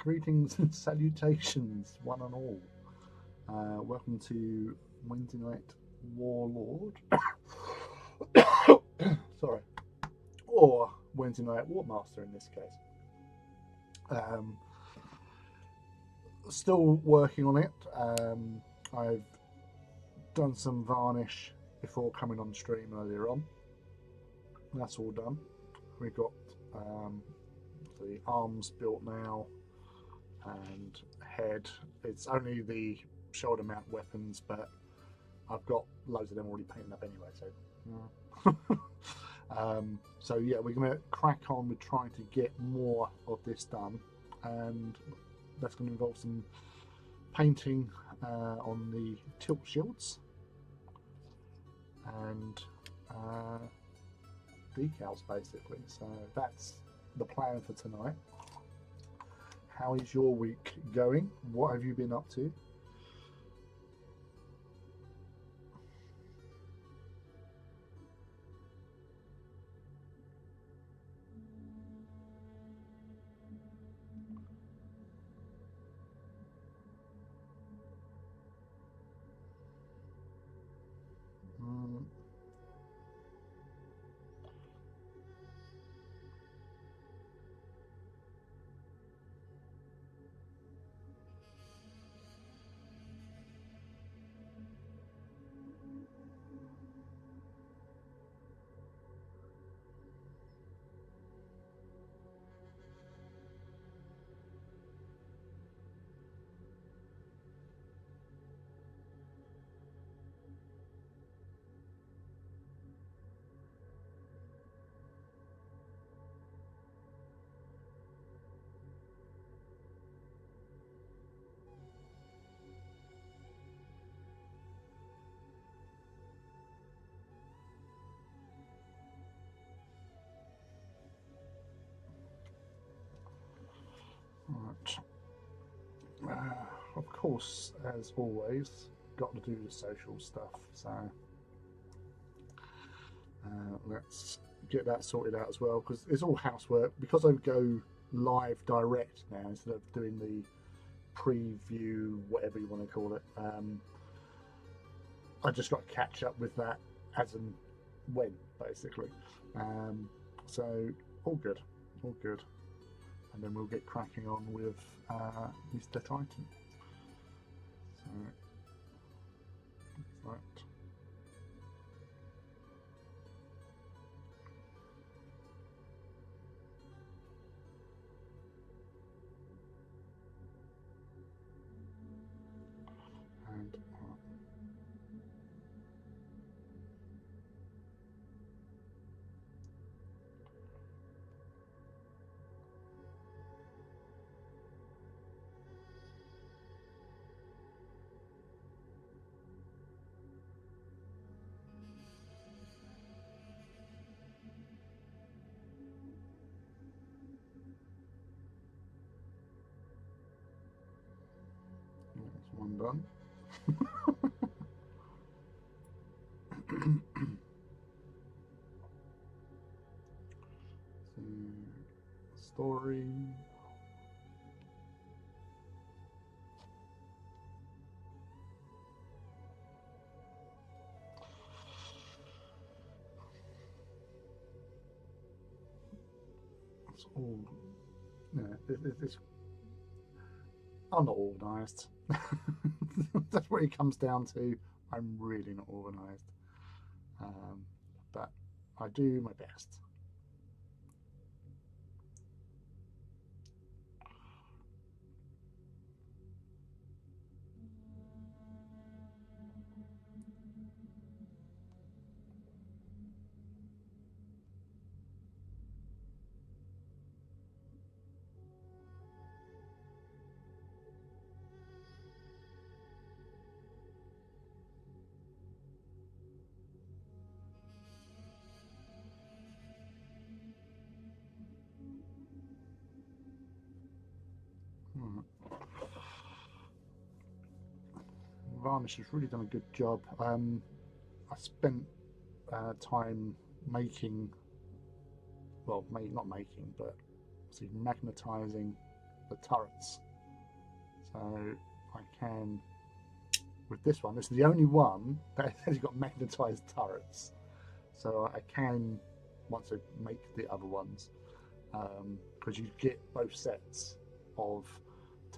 Greetings and salutations, one and all. Welcome to Wednesday Night Warlord. Sorry. Or Wednesday Night Warmaster in this case. Um, Still working on it. I've done some varnish before coming on stream earlier on. That's all done. We've got the arms built now and head. It's only the shoulder mount weapons, but I've got loads of them already painted up anyway. So yeah, we're going to crack on with trying to get more of this done, and that's going to involve some painting on the tilt shields and decals basically. So that's the plan for tonight. How is your week going? What have you been up to? Mm, right. Of course, as always, got to do the social stuff. So let's get that sorted out as well, because it's all housework. Because I go live direct now instead of doing the preview, whatever you want to call it. I just got to catch up with that as and when, basically. So all good, all good. And then we'll get cracking on with Mr. Titan. So right. And that's one done. So, story. It's all. Yeah, it's, I'm not organised. That's what it comes down to. I'm really not organised, but I do my best. Hmm. Varnish has really done a good job. I spent time making, well, not making, but see, magnetizing the turrets. So I can, with this one, this is the only one that has got magnetized turrets. So I can, once I make the other ones, because you get both sets of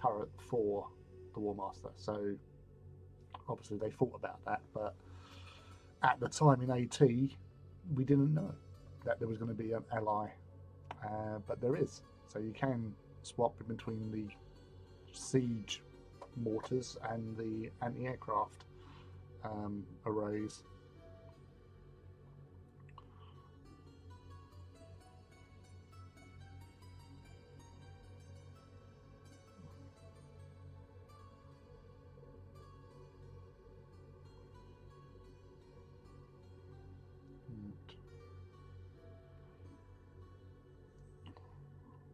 turret for the War Master. So obviously they thought about that, but at the time in AT, we didn't know that there was going to be an ally, but there is. So you can swap between the siege mortars and the anti-aircraft arrays.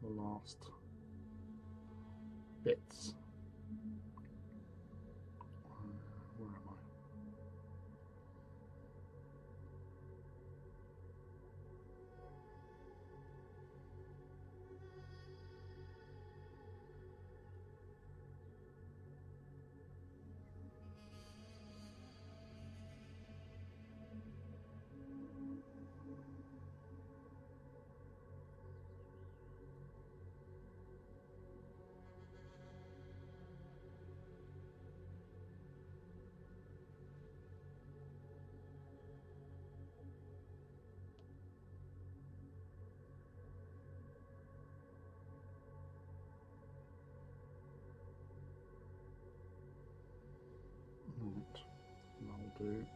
The last bits. Where am I? Right. I'll do.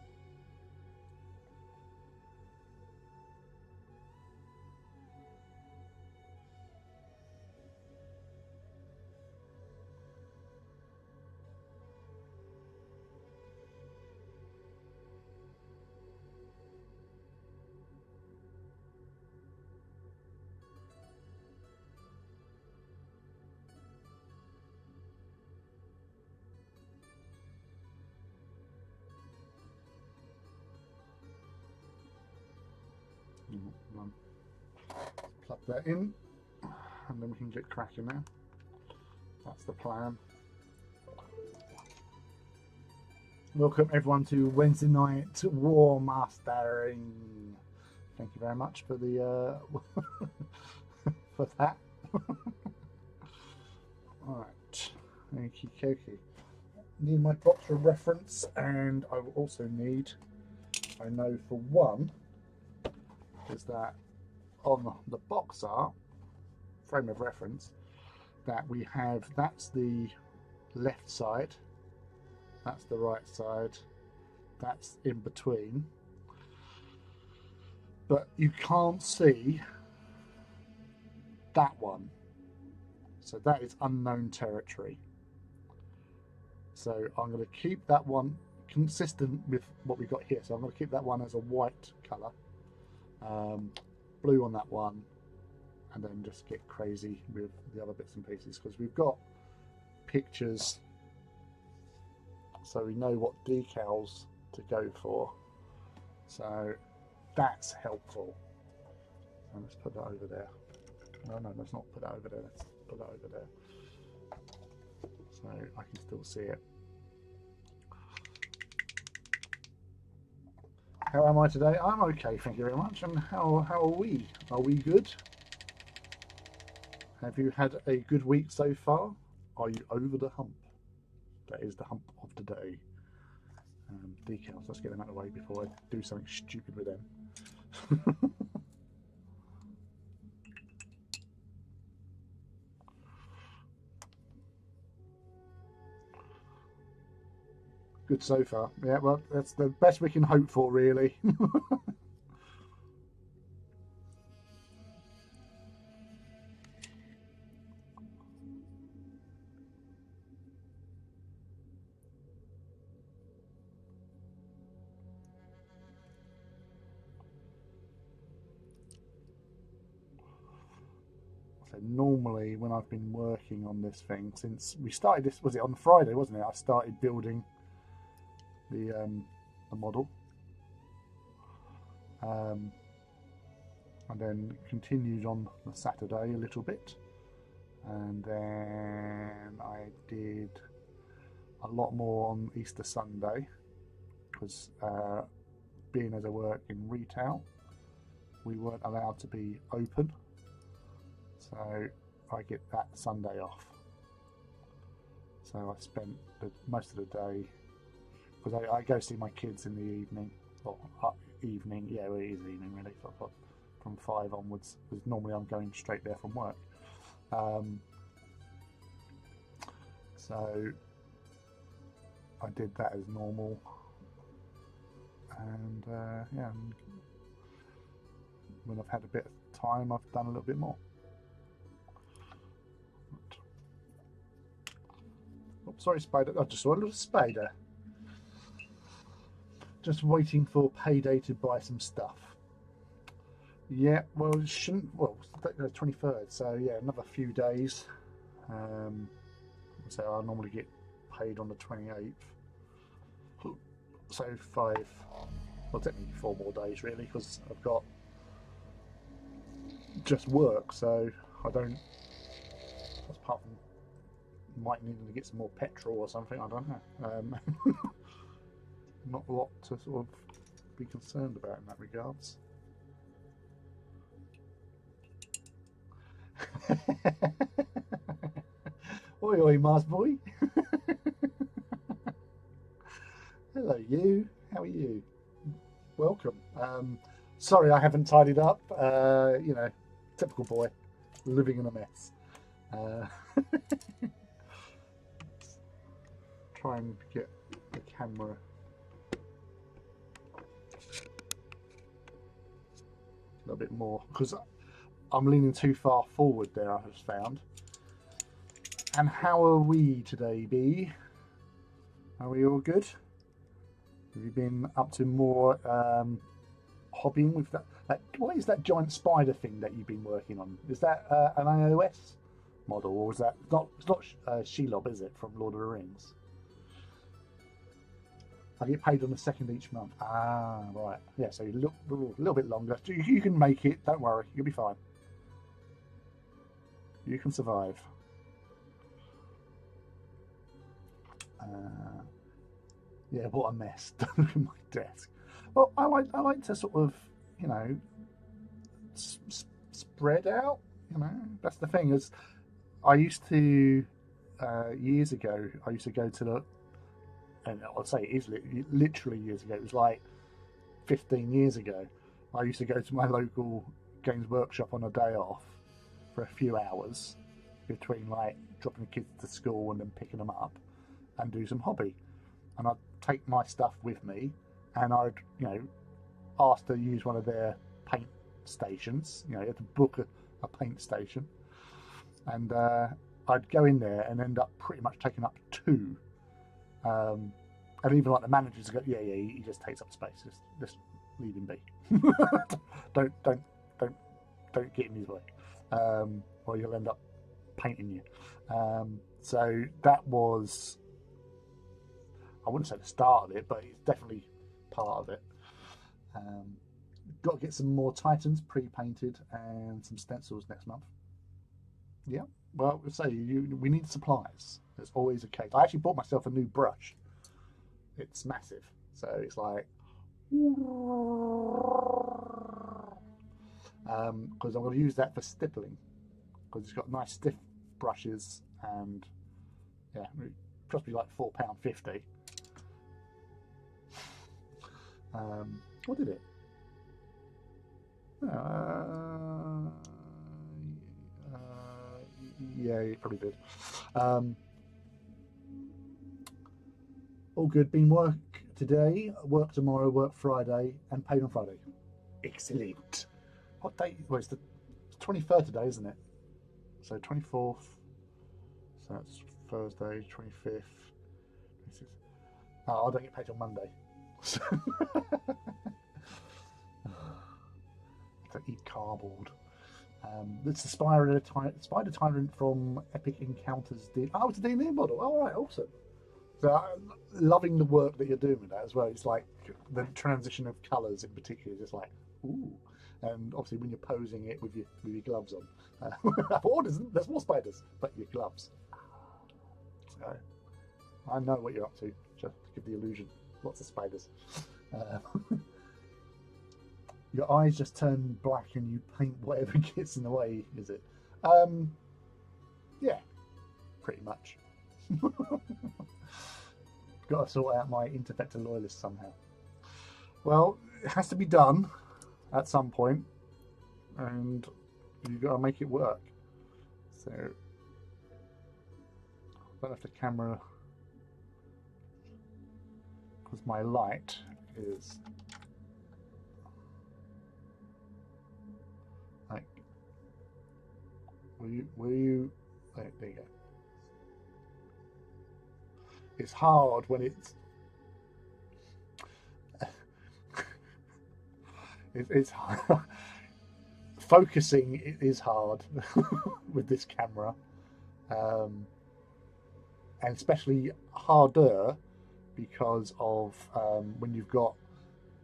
Plug that in, and then we can get cracking now. That's the plan. Welcome everyone to Wednesday night War Mastering. Thank you very much for the for that. Alright, okie dokie. Need my box of reference, and I will also need, I know for one, is that on the box art, frame of reference, that we have, that's the left side, that's the right side, that's in between, but you can't see that one, so that is unknown territory. So I'm going to keep that one consistent with what we got here, so I'm going to keep that one as a white colour, blue on that one, and then just get crazy with the other bits and pieces, because we've got pictures so we know what decals to go for, so that's helpful. And let's put that over there. No, let's not put that over there, let's put that over there so I can still see it. How am I today? I'm okay, thank you very much. And how are we? Are we good? Have you had a good week so far? Are you over the hump? That is the hump of today. Decals, let's get them out of the way before I do something stupid with them. Good so far. Yeah, well, that's the best we can hope for, really. So normally when I've been working on this thing since we started this, was it on Friday, wasn't it? I started building the model, and then continued on the Saturday a little bit, and then I did a lot more on Easter Sunday because being as I work in retail, we weren't allowed to be open, so I get that Sunday off. So I spent most of the day, because I go see my kids in the evening, or evening, yeah, well, it is evening really, from 5 onwards, because normally I'm going straight there from work. So I did that as normal, and yeah, and when I've had a bit of time, I've done a little bit more. Oh, sorry, spider. I just saw a little spider. Just waiting for payday to buy some stuff. Yeah, well, it shouldn't. Well, it's the 23rd, so yeah, another few days. So I normally get paid on the 28th. So 5, well, technically 4 more days really, because I've got just work, so I don't. Apart from might need to get some more petrol or something, I don't know. Not a lot to sort of be concerned about in that regards. Oi, oi, Mars boy. Hello, you. How are you? Welcome. Sorry, I haven't tidied up. You know, typical boy, living in a mess. Try and get the camera a little bit more, because I'm leaning too far forward there, I have found. And how are we today, B? Are we all good? Have you been up to more hobbying with that? What is that giant spider thing that you've been working on? Is that an iOS model, or is that it's not Shelob, is it, from Lord of the Rings? I get paid on the 2nd each month. Ah, right. Yeah, so you look a little bit longer. You can make it. Don't worry. You'll be fine. You can survive. Yeah, what a mess. Don't look at my desk. Well, I like to sort of, you know, spread out. You know, that's the thing. Is I used to years ago. I used to go to the, and I'd say it is literally years ago. It was like 15 years ago. I used to go to my local Games Workshop on a day off for a few hours between like dropping the kids to school and then picking them up and do some hobby. And I'd take my stuff with me, and I'd, you know, ask to use one of their paint stations. You know, you had to book a paint station, and I'd go in there and end up pretty much taking up 2. And even like the managers go, yeah, he just takes up space. Just leave him be. don't get in his way, or you'll end up painting you. So that was, I wouldn't say the start of it, but it's definitely part of it. Got to get some more Titans pre-painted and some stencils next month. Yeah, well, we'll say we need supplies. There's always a case. I actually bought myself a new brush. It's massive, so it's like, because I'm going to use that for stippling, because it's got nice stiff brushes, and yeah, it cost me like £4.50. What did it? Yeah, it probably did. All good. Been work today, work tomorrow, work Friday, and paid on Friday. Excellent. What date? Well, it's the 23rd today, isn't it? So 24th. So that's Thursday, 25th. 26th. Oh, I don't get paid on Monday. To eat cardboard. It's the Spider Tyrant from Epic Encounters. Oh, it's a D&D model. All right, awesome. So, loving the work that you're doing with that as well. It's like the transition of colours in particular, just like, ooh. And obviously, when you're posing it with your gloves on, I thought, oh, there's more spiders, but your gloves. So I know what you're up to. Just to give the illusion, lots of spiders. Your eyes just turn black and you paint whatever gets in the way. Is it? Yeah, pretty much. Got to sort out my Interfector loyalist somehow. Well, it has to be done at some point, and you've got to make it work. So, I don't know if the camera, because my light is like, will you, there you go. It's hard when it's it's hard. Focusing is hard with this camera, and especially harder because of when you've got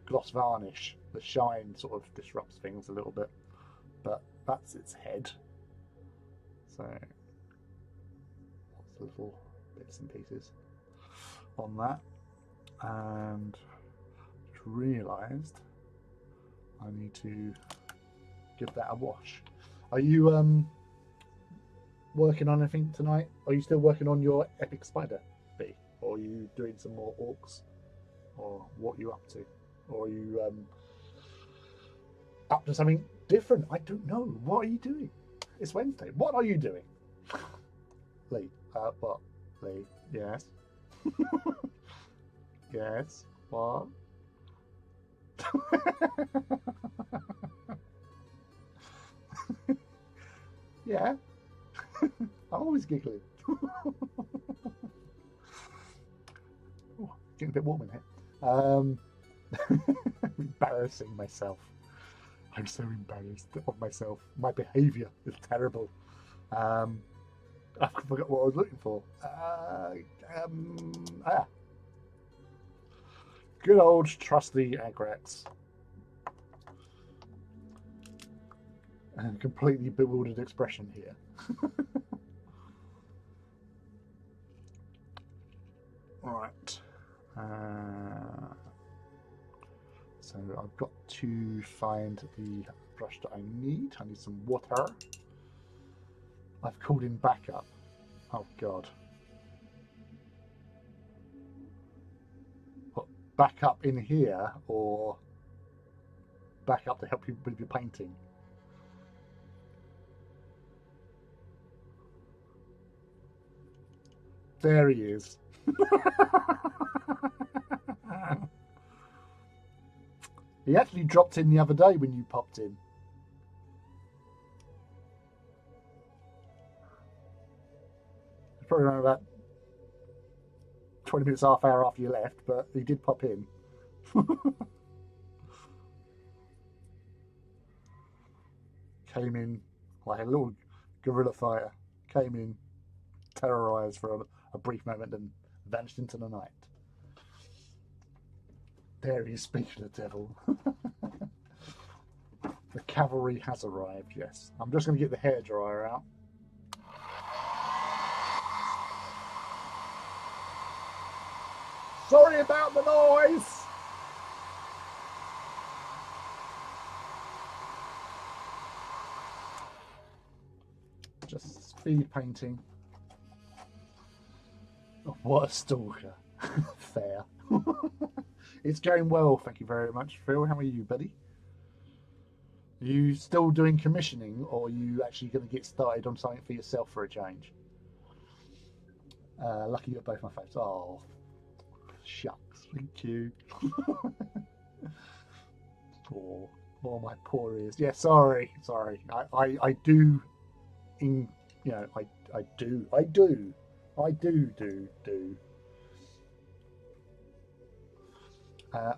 gloss varnish. The shine sort of disrupts things a little bit, but that's its head. So lots of little bits and pieces on that, and just realised I need to give that a wash. Are you working on anything tonight? Are you still working on your epic spider bee, or are you doing some more orcs, or what are you up to, or are you up to something different? I don't know. What are you doing? It's Wednesday. What are you doing? Lee, what? Lee, yes. Yes. What? Yeah. I'm always giggling. Oh, getting a bit warm in here. Embarrassing myself. I'm so embarrassed of myself. My behaviour is terrible. I forgot what I was looking for. Good old trusty Agrax. And completely bewildered expression here. Right. So I've got to find the brush that I need. I need some water. I've called in backup. Oh God. What, backup in here or backup to help you with your painting? There he is. He actually dropped in the other day when you popped in. It's probably around about 20 minutes, half hour after you left, but he did pop in. Came in like a little guerrilla fighter. Came in, terrorized for a brief moment, and vanished into the night. There he is, speaking of the devil. The cavalry has arrived, yes. I'm just going to get the hairdryer out. Sorry about the noise! Just speed painting. Oh, what a stalker. Fair. It's going well, thank you very much, Phil. How are you, buddy? Are you still doing commissioning, or are you actually going to get started on something for yourself for a change? Lucky you're both my favourites. Oh, shucks, thank you. Oh, my poor ears. Yeah, sorry. I do, I do.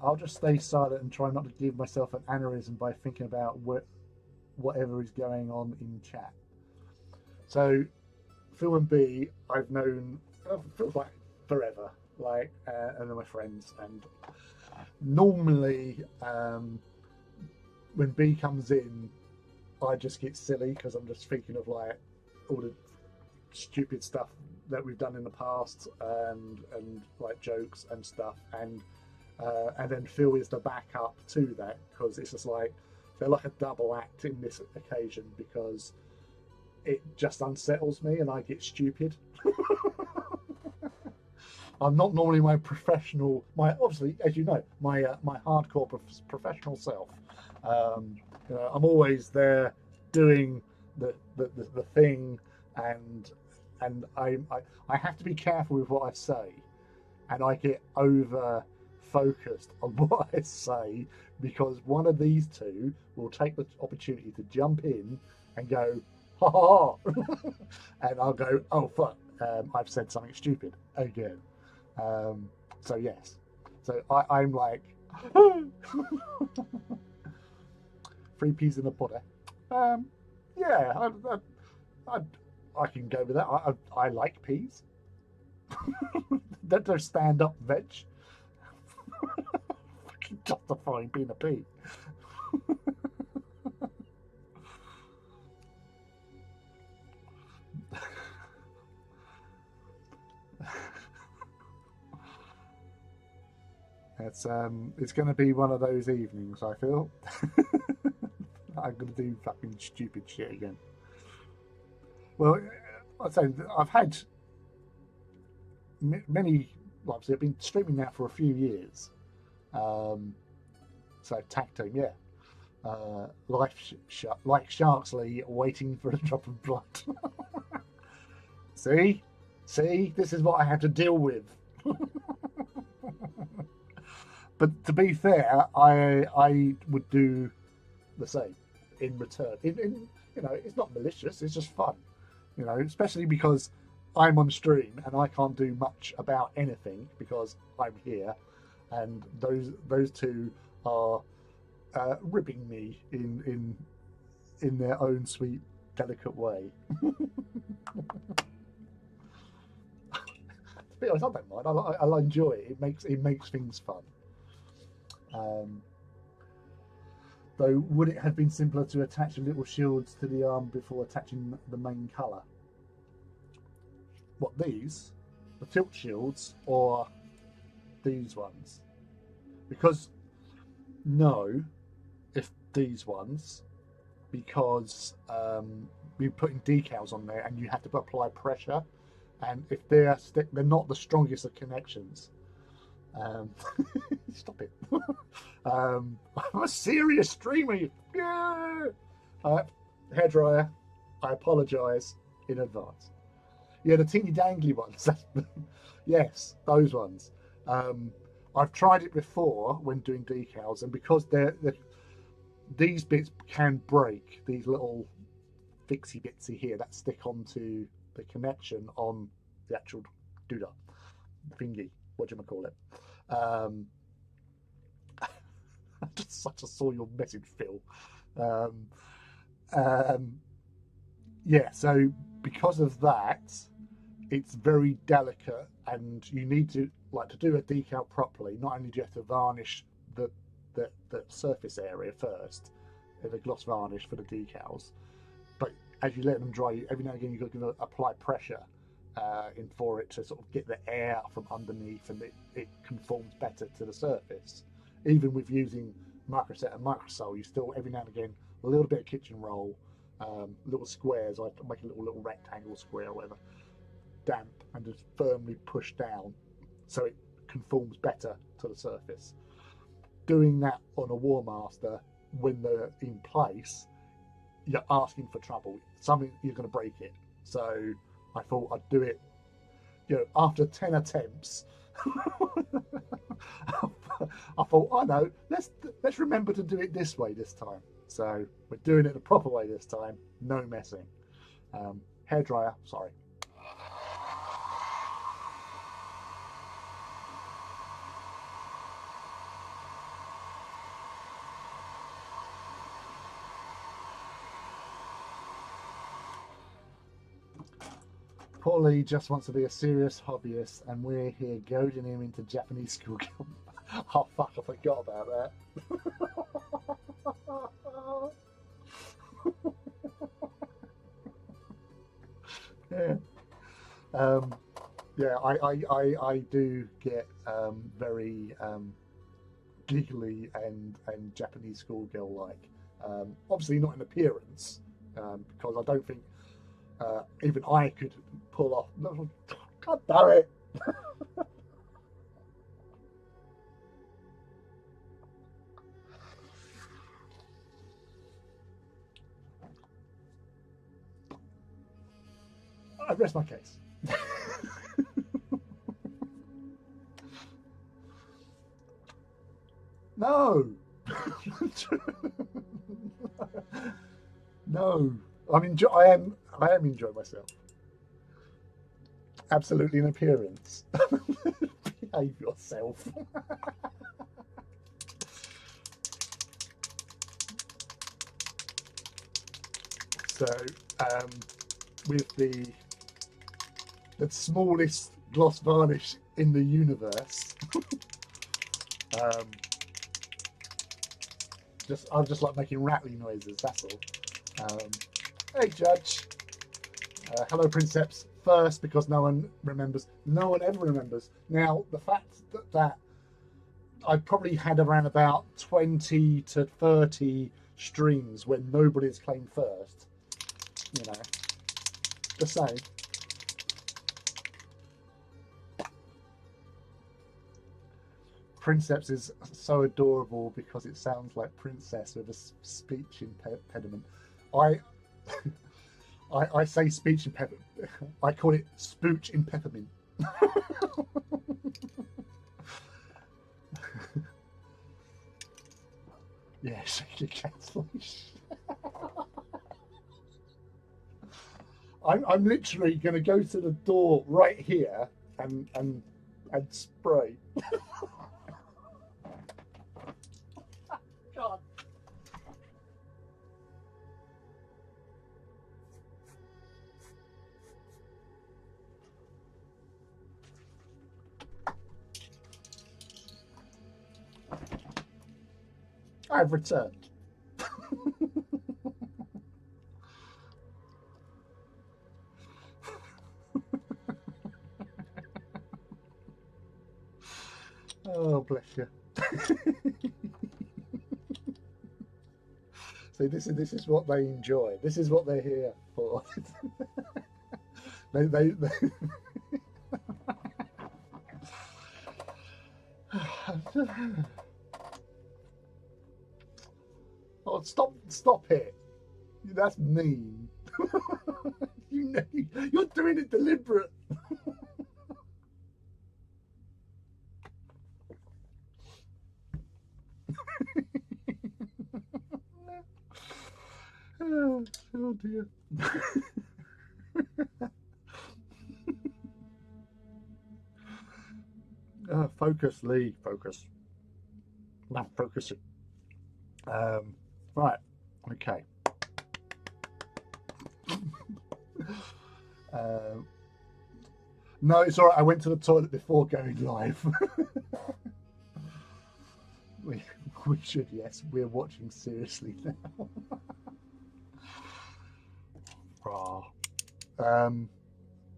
I'll just stay silent and try not to give myself an aneurysm by thinking about whatever is going on in chat. So, Phil and B, I've known feels like forever, and they're my friends. And normally, when B comes in, I just get silly because I'm just thinking of like all the stupid stuff that we've done in the past, and like jokes and stuff, and then Phil is the backup to that because it's just like they're like a double act in this occasion because it just unsettles me and I get stupid. I'm not normally my professional, my obviously, as you know, my hardcore professional self. I'm always there doing the thing, and I have to be careful with what I say, and I get over focused on what I say because one of these two will take the opportunity to jump in and go, ha ha, and I'll go, oh fuck, I've said something stupid again. So yes, so I'm like three peas in a pod. Yeah, I, I can go with that. I like peas. They're stand up veg. Fucking justifying being a pea. It's going to be one of those evenings. I feel I'm going to do fucking stupid shit again. Well, I say I've had many. Like I said, I've been streaming now for a few years. Um, so tag team, yeah. Like Sharksley waiting for a drop of blood. See, this is what I had to deal with. But to be fair, I would do the same in return. It's not malicious. It's just fun. Especially because I'm on stream and I can't do much about anything because I'm here, and those two are ribbing me in their own sweet, delicate way. To be honest, I don't mind. I enjoy it. It makes things fun. Um, though, would it have been simpler to attach the little shields to the arm before attaching the main colour? What, these? The tilt shields or these ones? Because no, if these ones, because we're putting decals on there and you have to apply pressure, and if they're not the strongest of connections. Stop it. I'm a serious streamer. Yeah. Hairdryer, I apologise in advance. Yeah, the teeny dangly ones. Yes, those ones. I've tried it before when doing decals, and because these bits can break, these little fixie bitsy here that stick onto the connection on the actual doodah thingy. What do you call it? I just saw your message, Phil. Yeah, so because of that, it's very delicate, and you need to do a decal properly. Not only do you have to varnish the surface area first, the gloss varnish for the decals, but as you let them dry, every now and again you've got to apply pressure in for it to sort of get the air from underneath, and it conforms better to the surface. Even with using microset and microsol, you still every now and again a little bit of kitchen roll, little squares. I make a little rectangle square or whatever, damp, and just firmly push down so it conforms better to the surface. Doing that on a Warmaster when they're in place, you're asking for trouble. Something you're going to break it. So I thought I'd do it, after 10 attempts. I thought, I know, let's remember to do it this way this time. So we're doing it the proper way this time. No messing. Hairdryer, sorry. Poor Lee just wants to be a serious hobbyist, and we're here goading him into Japanese schoolgirl. Oh fuck, I forgot about that. Yeah. Um, yeah, I do get very giggly and Japanese schoolgirl like. Obviously not in appearance, because I don't think even I could pull off. God damn it! I rest my case. No, no. I am enjoying myself. Absolutely in appearance. Behave yourself. So, um, with the smallest gloss varnish in the universe, um, I just like making rattling noises. That's all. Hey, Judge. Hello, Princeps. First, because no one remembers. No one ever remembers. Now, the fact that I probably had around about 20 to 30 streams when nobody's claimed first. You know, just saying. Princeps is so adorable because it sounds like princess with a speech impediment. I, I say speech impediment. I call it spooch in peppermint. Yeah, shake your cat's flesh. I'm literally going to go to the door right here and spray. God. I've returned. Oh, bless you. So this is what they enjoy. This is what they're here for. They Oh, stop it. That's mean. You know, you're doing it deliberate. Oh, oh dear. Focus, Lee. Focus. Not focusing. Right. Okay. Um, no, it's all right. I went to the toilet before going live. we, we should, yes. We're watching seriously now. Oh.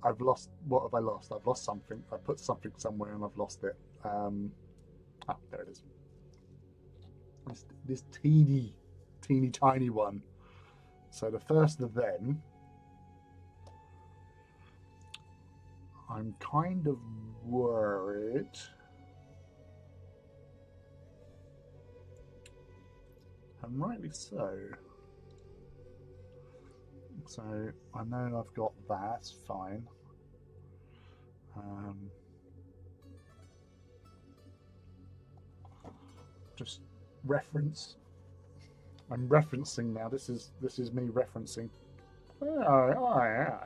I've lost. What have I lost? I've lost something. I put something somewhere and I've lost it. There it is. This teeny tiny one. So the first of them, I'm kind of worried. And rightly so. So I know I've got that, fine. Just reference. I'm referencing now. This is me referencing. Oh yeah.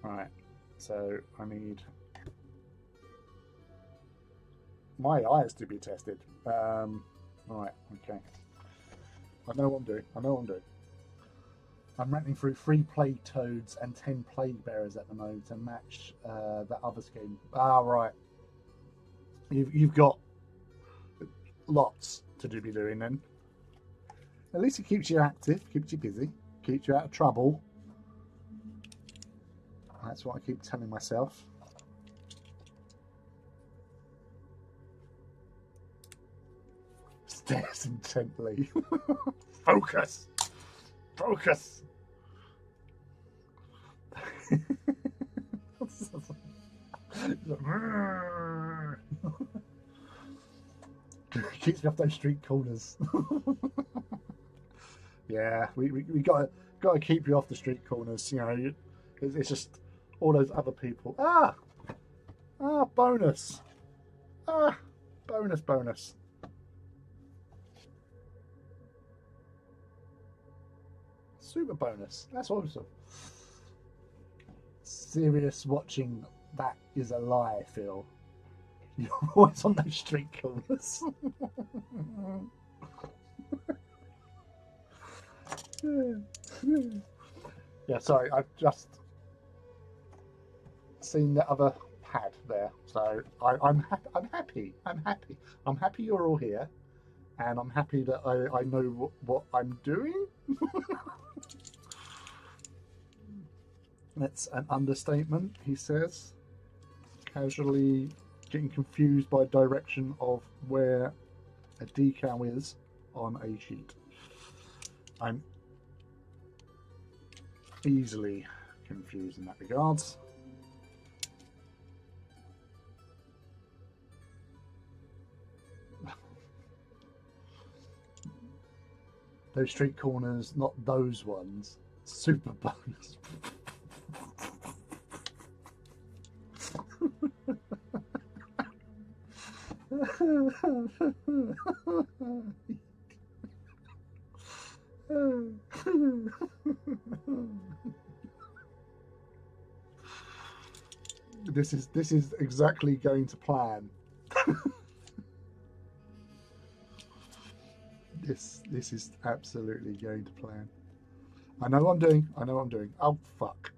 Right. So I need my eyes to be tested. Right. Okay. I know what I'm doing. I know what I'm doing. I'm ranting through 3 plague toads and 10 plague bearers at the moment to match that other scheme. Ah, right. You've got lots to be doing then. At least it keeps you active, keeps you busy, keeps you out of trouble. That's what I keep telling myself. Stares intently. Focus! Focus! Keeps me off those street corners. Yeah, we gotta keep you off the street corners. You know, it's just all those other people. Bonus. Bonus. Super bonus. That's awesome. Serious watching. That is a lie, Phil. You're always on those street corners. Yeah, sorry, I've just seen the other pad there, so I'm happy. I'm happy you're all here, and I'm happy that I know what I'm doing. That's an understatement, he says, casually getting confused by direction of where a decal is on a sheet. I'm easily confused in that regards. Those street corners, not those ones. Super bonus. This is exactly going to plan. This is absolutely going to plan. I know what I'm doing. Oh fuck.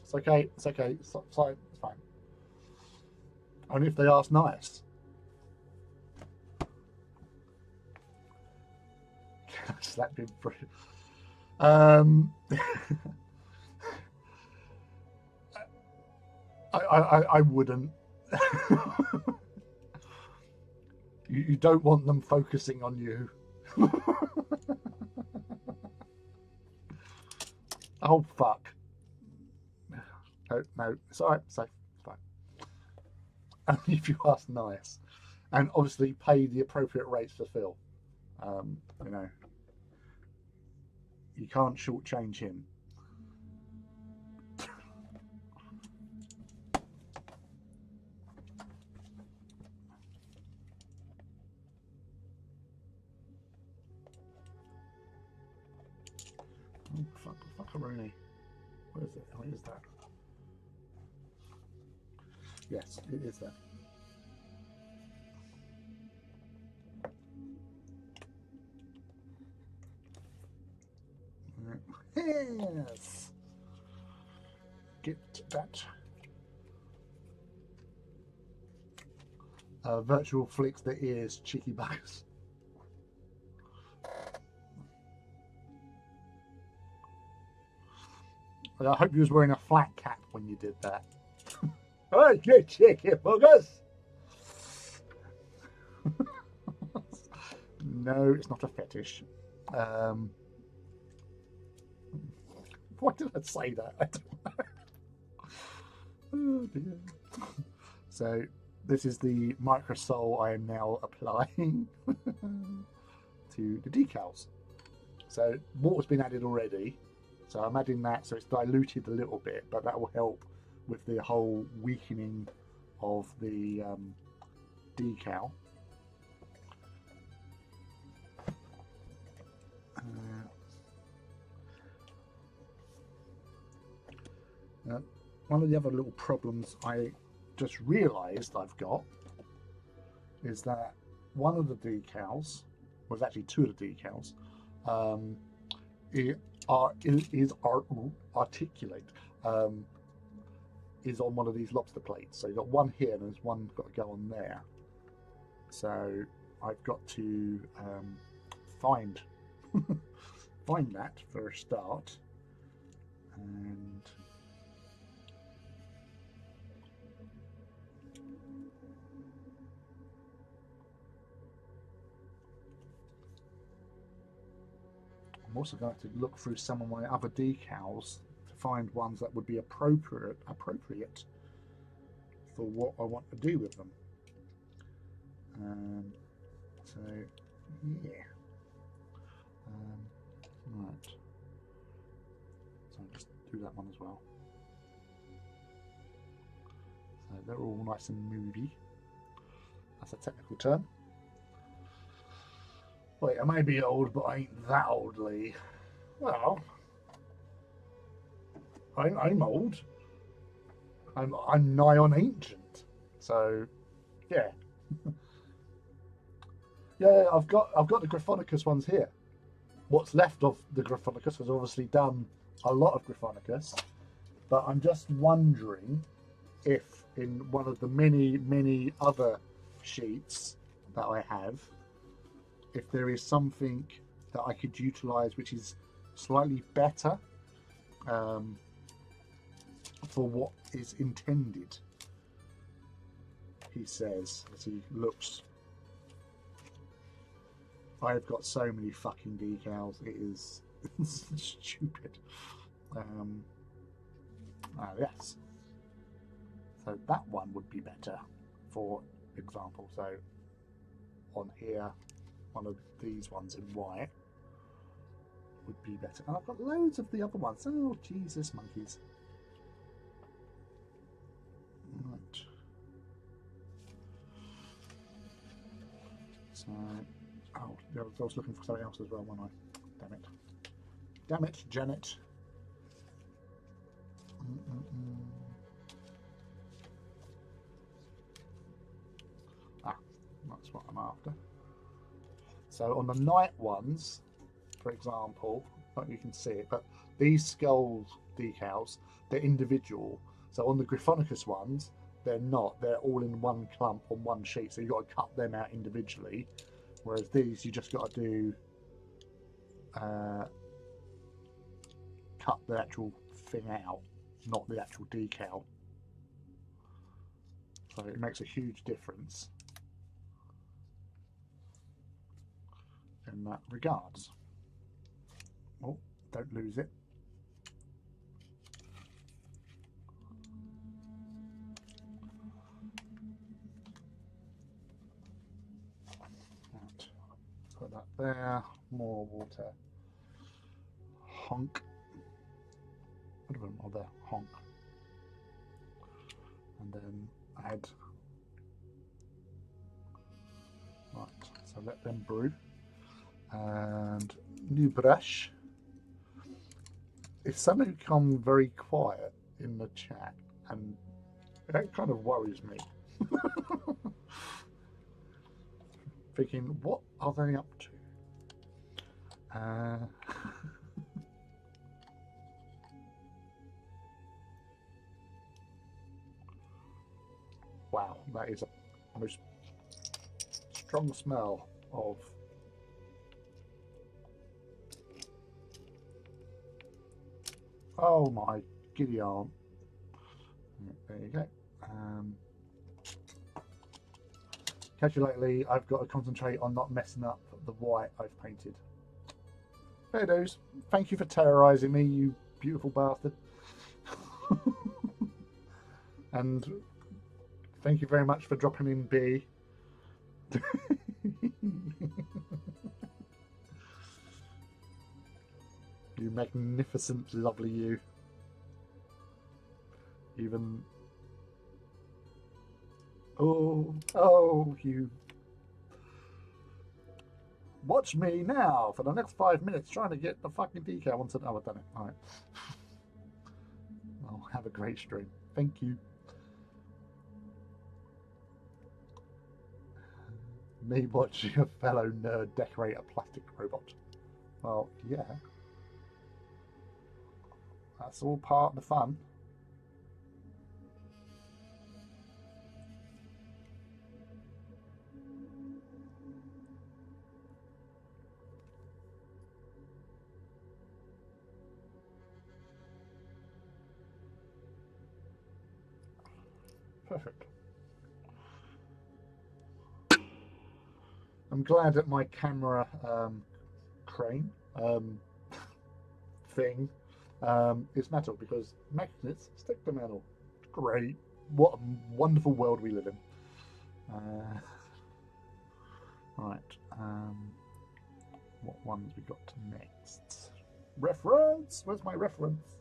It's okay. It's fine. Only if they ask nice. Slap him through. I wouldn't. You don't want them focusing on you. Oh fuck. No, it's alright, it's safe, it's fine. Only if you ask nice. And obviously pay the appropriate rates for Phil. You know. You can't shortchange him. Oh, fuckaroni. Where is it? Where is that? Yes, it is that. Yes. Get that. Virtual flicks the ears, cheeky buggers. I hope you was wearing a flat cap when you did that. Oh, you cheeky buggers! No, it's not a fetish. Why did I say that? I don't know. Oh dear. So this is the microsol I am now applying to the decals. So water's been added already. So I'm adding that, so it's diluted a little bit, but that will help with the whole weakening of the decal. One of the other little problems I just realised I've got is that one of the decals, well, actually two of the decals, is articulate, is on one of these lobster plates. So you've got one here and there's one got to go on there. So I've got to find find that for a start, and I'm also going to look through some of my other decals to find ones that would be appropriate for what I want to do with them. So yeah, right. So I'll just do that one as well. So they're all nice and moody. That's a technical term. Wait, I may be old, but I ain't that old, Lee. Well, I'm old. I'm nigh on ancient. So, yeah, yeah. I've got the Gryphonicus ones here. What's left of the Gryphonicus was obviously done a lot of Gryphonicus, but I'm just wondering if in one of the many other sheets that I have, if there is something that I could utilize which is slightly better for what is intended. He says as he looks. I've got so many fucking decals. It is stupid. Yes. So that one would be better, for example. So on here, one of these ones in white would be better. And I've got loads of the other ones. Oh, Jesus, monkeys. Right. So, oh, I was looking for something else as well, wasn't I? Damn it. Damn it, Janet. Ah, that's what I'm after. So on the night ones, for example, not you can see it, but these skull decals, they're individual. So on the Gryphonicus ones, they're not. They're all in one clump on one sheet. So you've got to cut them out individually. Whereas these, you just got to do cut the actual thing out, not the actual decal. So it makes a huge difference in that regards. Oh, don't lose it. Right. Put that there. More water. Honk. Put them all there. Honk. And then add. Right. So let them brew. And new brush. If somebody become very quiet in the chat, and that kind of worries me. Thinking, what are they up to? Wow, that is a most strong smell of oh my giddy aunt. There you go. Catch you lately. I've got to concentrate on not messing up the white I've painted. Fair dues. Thank you for terrorizing me, you beautiful bastard. And thank you very much for dropping in B. You magnificent, lovely you. Even... Oh, you... Watch me now for the next 5 minutes trying to get the fucking decal onto... Oh, I've done it. All right. Well, have a great stream. Thank you. Me watching a fellow nerd decorate a plastic robot. Well, yeah. That's all part of the fun. Perfect. I'm glad that my camera crane thing is metal, because magnets stick to metal. Great. What a wonderful world we live in. Right. What ones we got next? Reference! Where's my reference?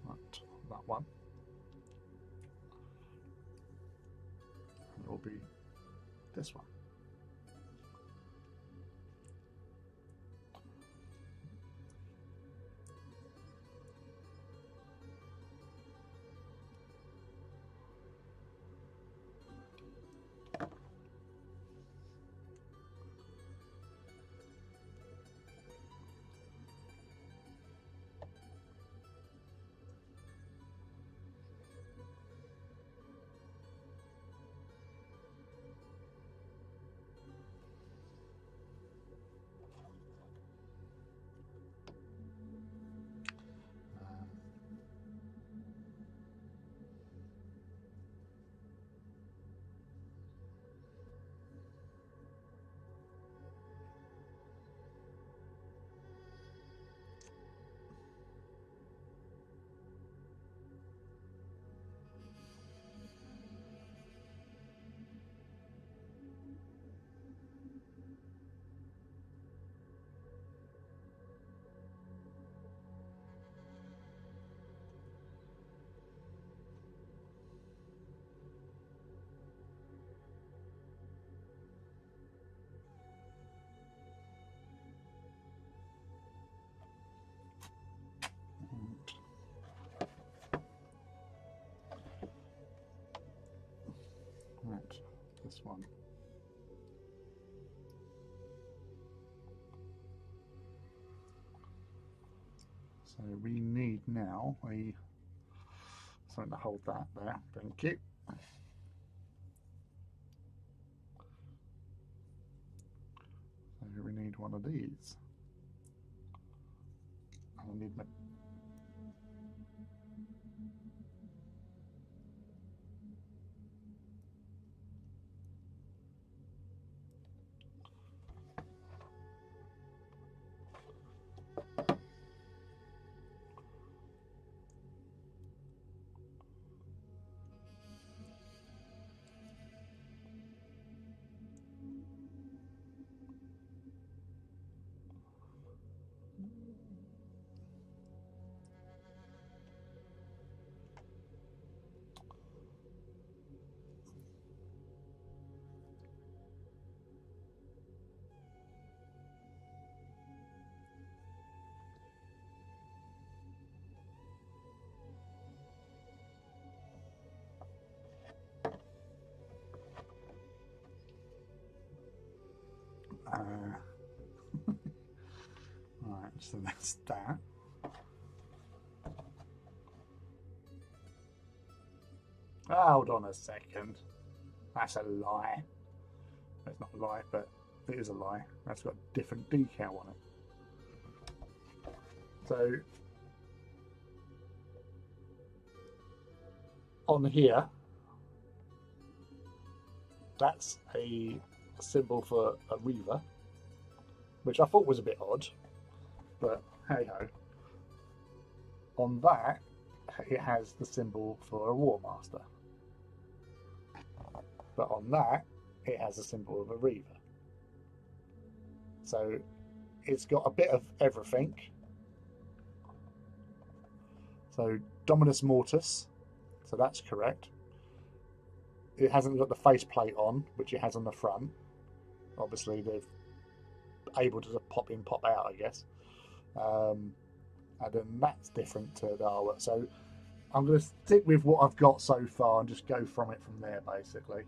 Right, that one. And it will be this one. Right, this one. So we need now something to hold that there. Thank you. So we need one of these. I need my right, so that's that. Hold on a second. That's a lie. That's not a lie, but it is a lie. That's got a different decal on it. So on here, that's a symbol for a Reaver, which I thought was a bit odd, but hey ho. On that, it has the symbol for a War Master. But on that, it has a symbol of a Reaver. So it's got a bit of everything. So Dominus Mortis, so that's correct. It hasn't got the faceplate on, which it has on the front. Obviously, they're able to pop in, pop out, I guess. And then that's different to the artwork. So I'm going to stick with what I've got so far and just go from it from there, basically.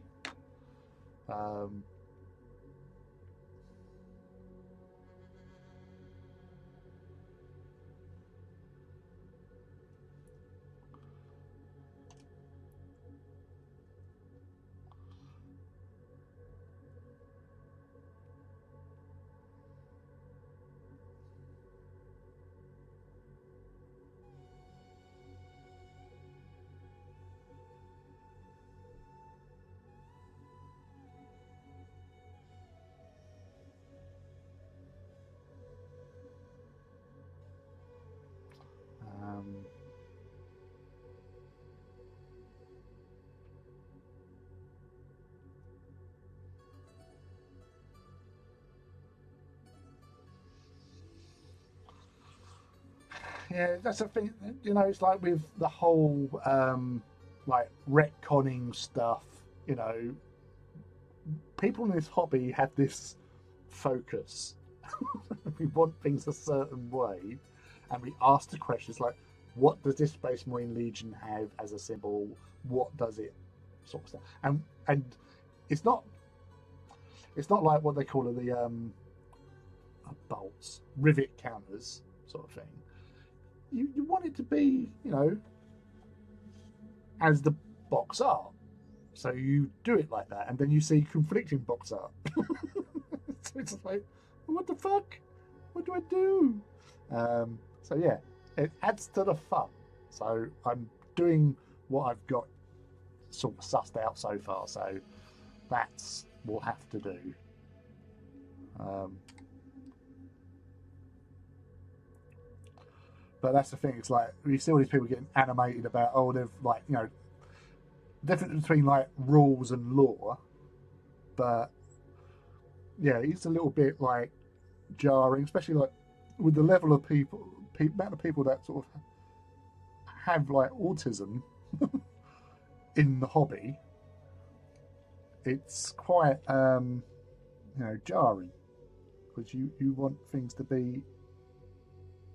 Yeah, that's the thing. You know, it's like with the whole like retconning stuff. You know, people in this hobby have this focus. We want things a certain way, and we ask the questions like, "What does this Space Marine Legion have as a symbol? What does it sort of stuff?" And it's not like what they call it, the bolts, rivet counters sort of thing. You want it to be, you know, as the box art. So you do it like that, and then you see conflicting box art. So it's like, what the fuck? What do I do? So yeah, it adds to the fun. So I'm doing what I've got sort of sussed out so far. So that's we'll have to do. Um, but that's the thing. It's like you see all these people getting animated about, oh, they've like, you know, difference between like rules and law. But yeah, it's a little bit like jarring, especially like with the level of people, amount of people that sort of have like autism in the hobby. It's quite you know, jarring because you want things to be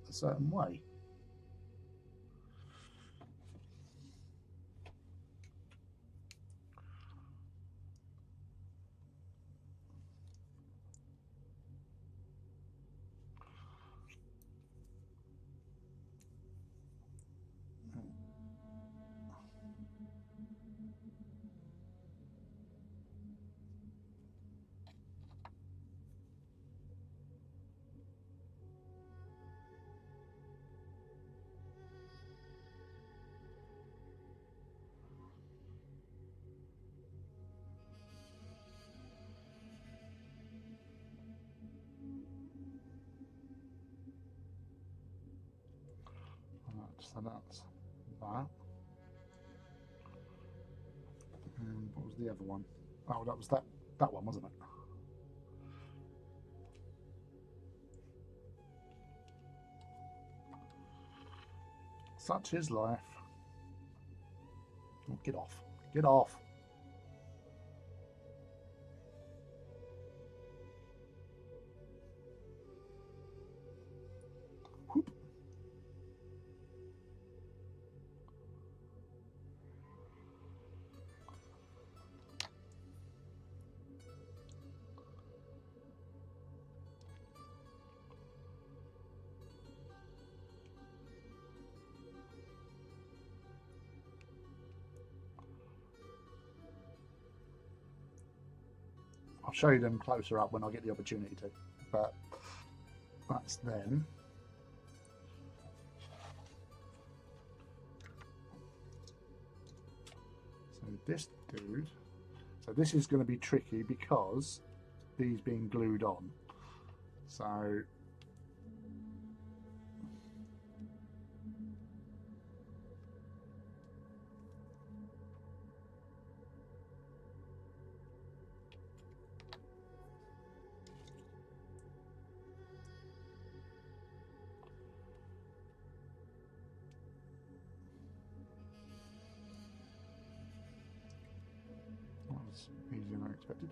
a certain way. Right, so that's that. And what was the other one? Oh, that was that one, wasn't it? Such is life. Oh, get off. Get off. Whoop. I'll show you them closer up when I get the opportunity to. But that's them. So this dude. So this is going to be tricky because these being glued on. So that was easier than I expected.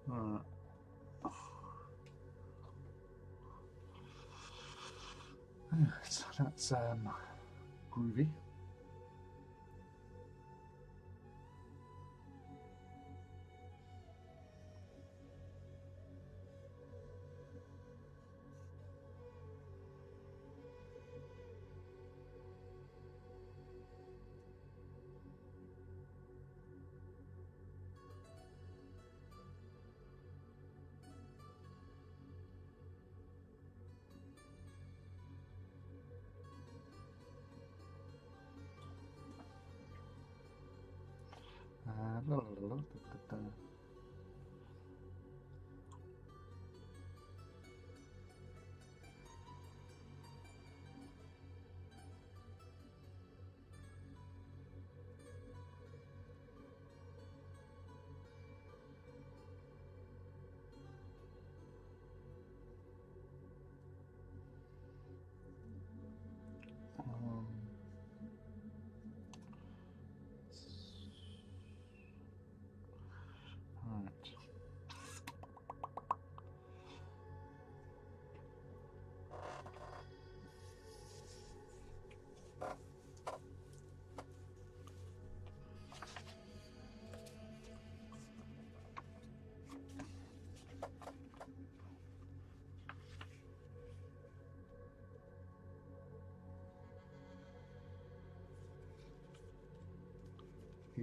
Right. So that's groovy. La, la, la, la, da, da, da.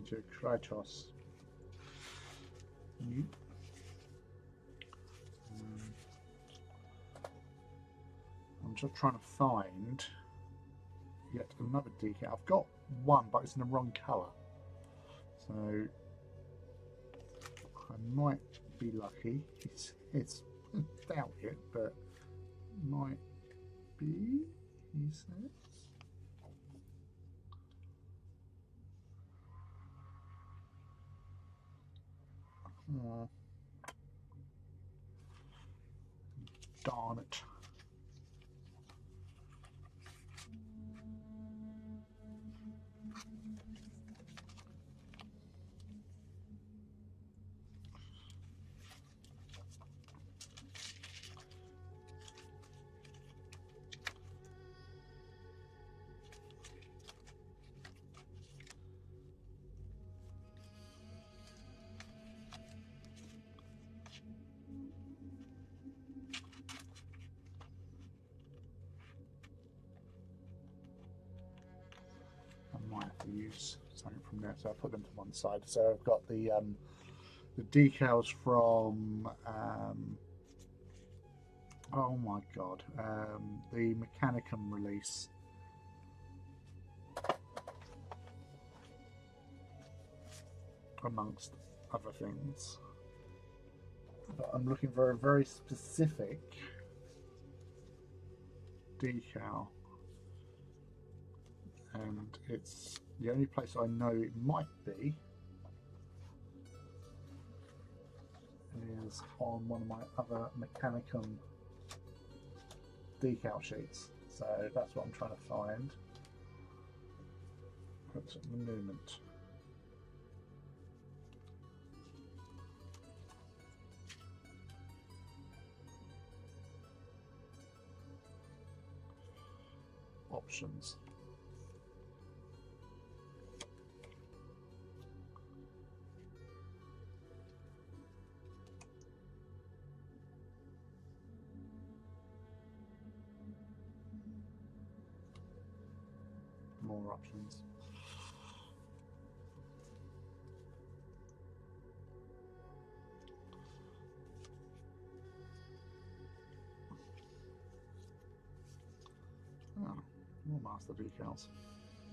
to Kratos. Mm. I'm just trying to find yet another decal. I've got one, but it's in the wrong colour. So I might be lucky. It's doubt it, but might be, he says. Oh, darn it. I might have to use something from there, so I'll put them to one side. So I've got the decals from oh my god, the Mechanicum release. Amongst other things. But I'm looking for a very specific decal. And it's the only place I know it might be is on one of my other Mechanicum decal sheets. So that's what I'm trying to find. Looks at the movement. Options. More options. Oh, more master decals.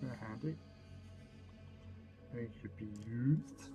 They're handy. They could be used.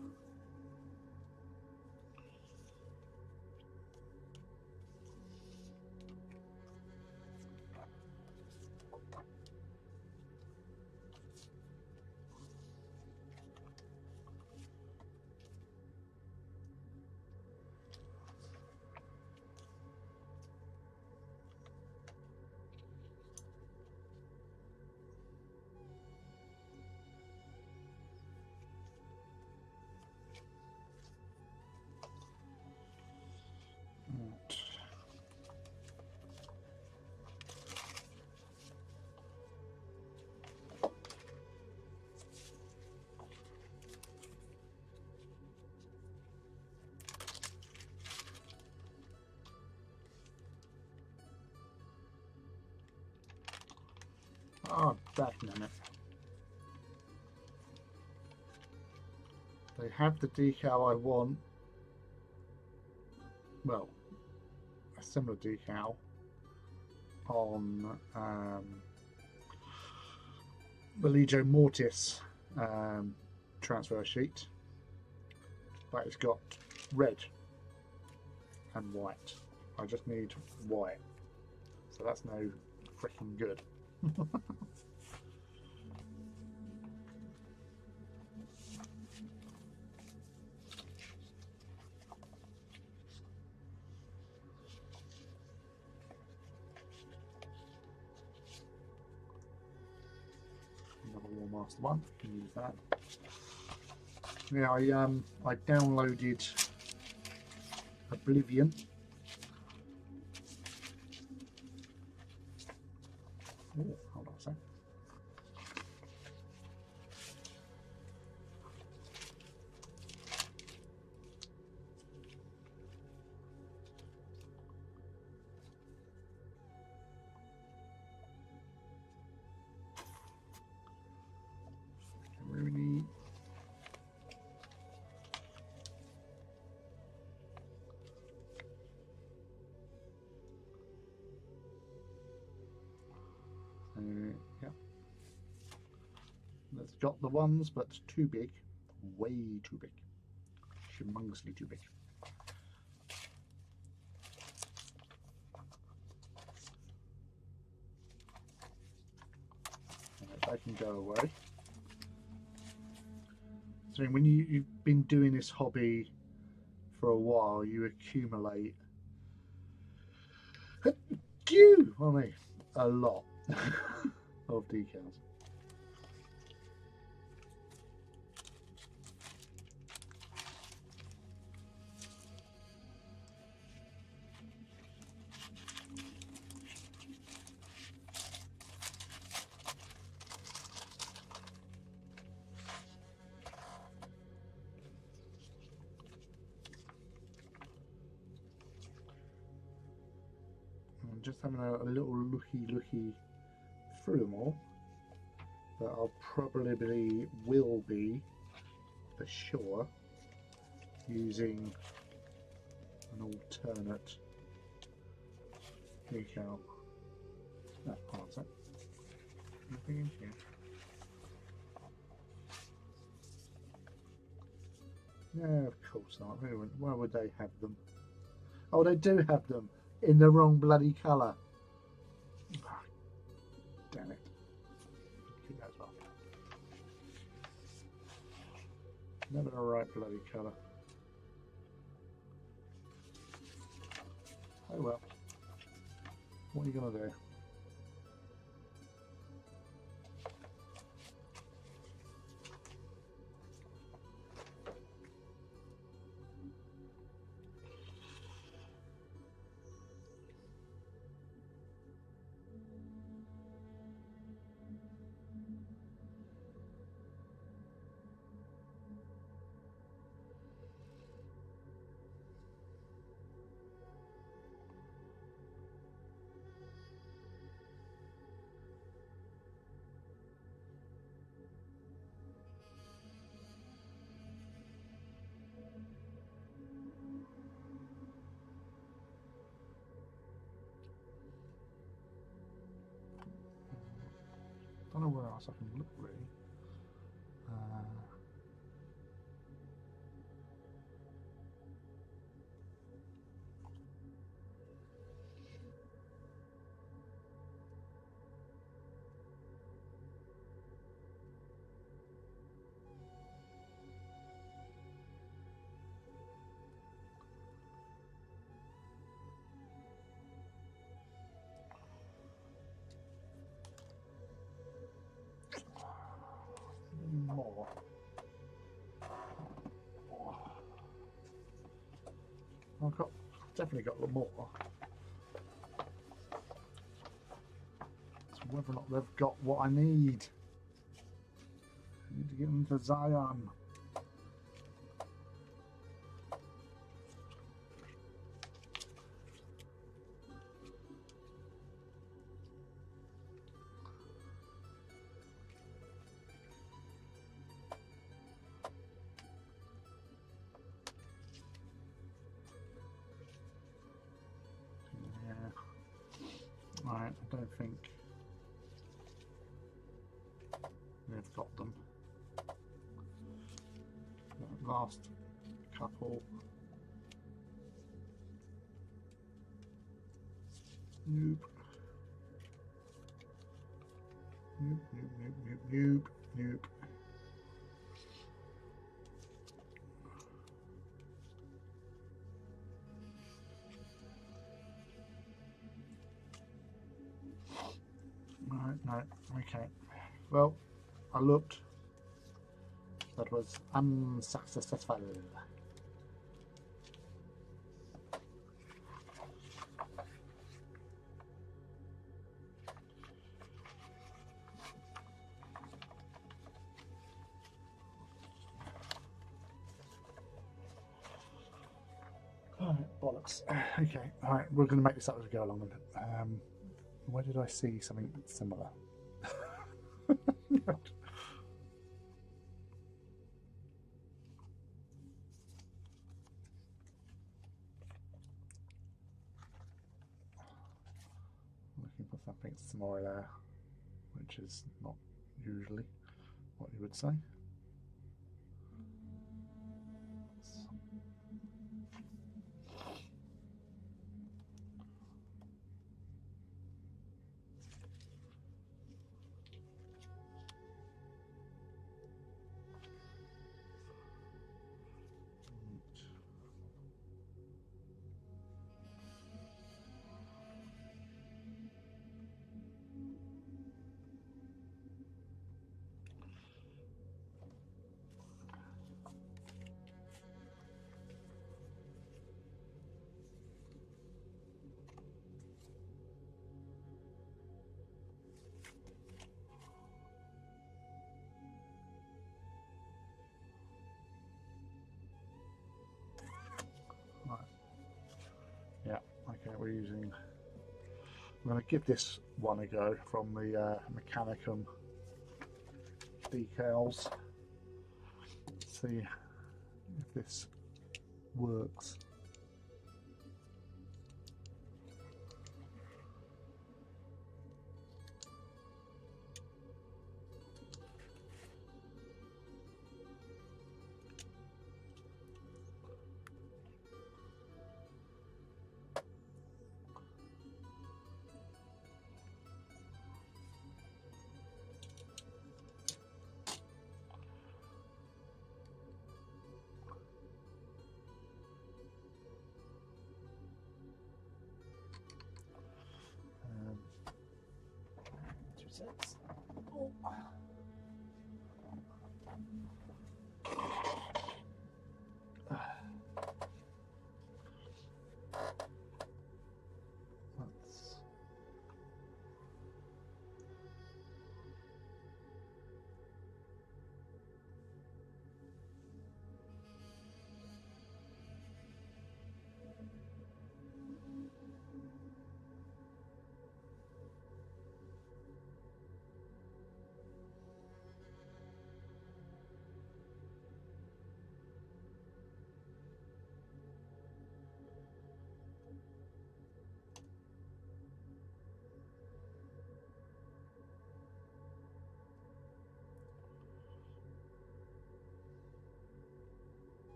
Oh, damn it. They have the decal I want. Well, a similar decal on the Legio Mortis transfer sheet, but it's got red and white. I just need white, so that's no freaking good. Another War Master one, can use that. Yeah, I downloaded Oblivion. Oh, hold on a sec. Rooney. yeah. That's got the ones, but too big. Way too big. Humongously too big. Right, they can go away. So when you've been doing this hobby for a while, you accumulate a lot of decals. I'm just having a little looky through them all, but I'll probably will be for sure using an alternate decal. That's part of it. Nothing in here. No, of course not. Why would they have them? Oh, they do have them in the wrong bloody colour. Oh, damn it. Keep that as well. Never the right bloody colour. Oh well. What are you going to do? I don't know where else I can look really. More. I've definitely got more. It's whether or not they've got what I need. I need to get them to Zion. Right, I don't think they've got them. The last couple. Nope. Nope, nope, nope, nope, nope, nope. Right, no, okay. Well, I looked. That was unsuccessful. Alright, bollocks. Okay, alright, we're going to make this up as we go along. Where did I see something similar? Looking for something similar there. which is not usually what you would say. Right. Yeah, okay, we're using. I'm going to give this one a go from the Mechanicum decals. See if this works. Um, 2 seconds. Oh. That's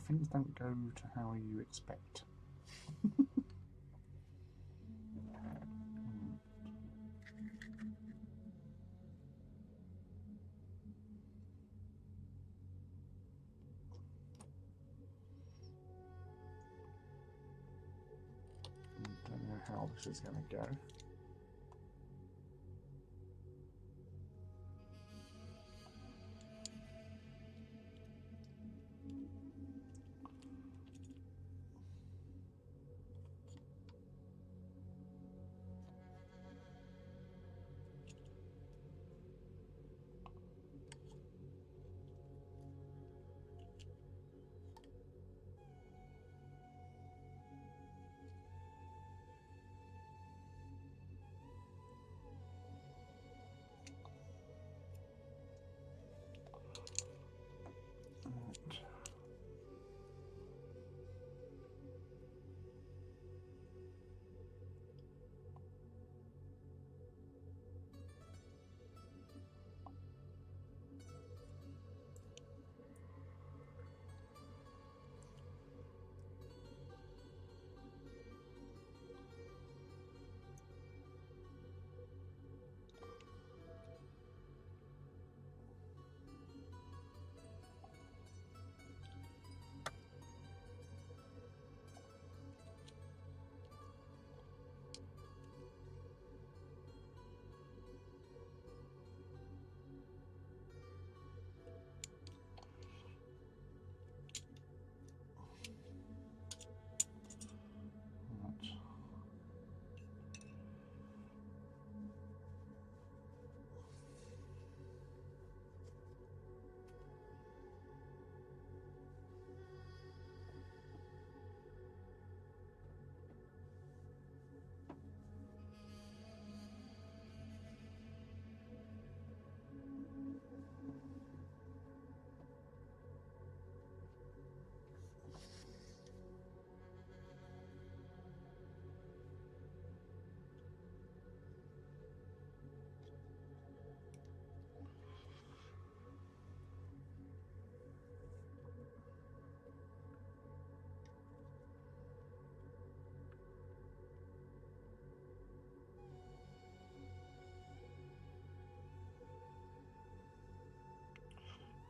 things don't go to how you expect. how this is going to go.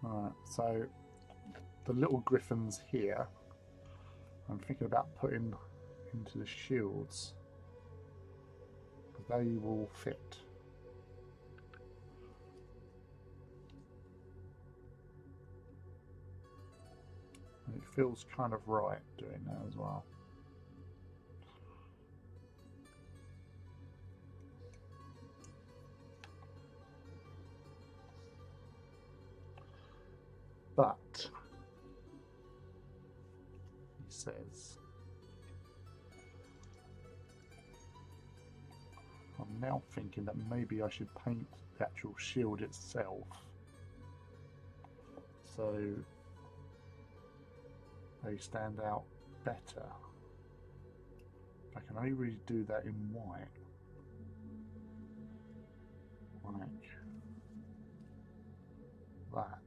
Alright, so the little griffins here, I'm thinking about putting into the shields. They will fit. And it feels kind of right doing that as well. But he says, I'm now thinking that maybe I should paint the actual shield itself so they stand out better. I can only really do that in white. Like that.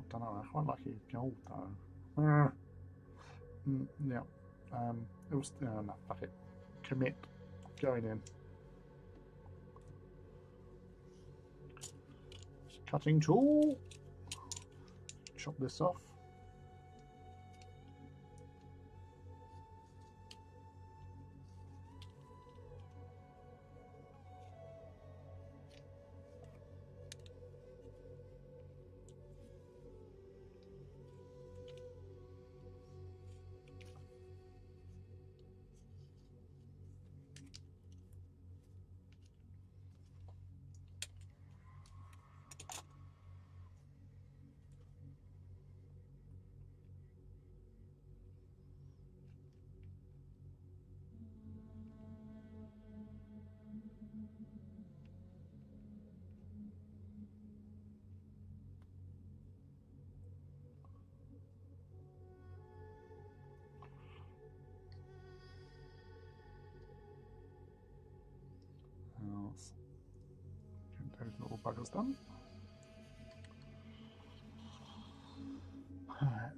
I don't know, I quite like it gold though. Yeah. It was no, fuck it. Commit. Going in. Cutting tool. Chop this off. Get those little buggers done. Alright.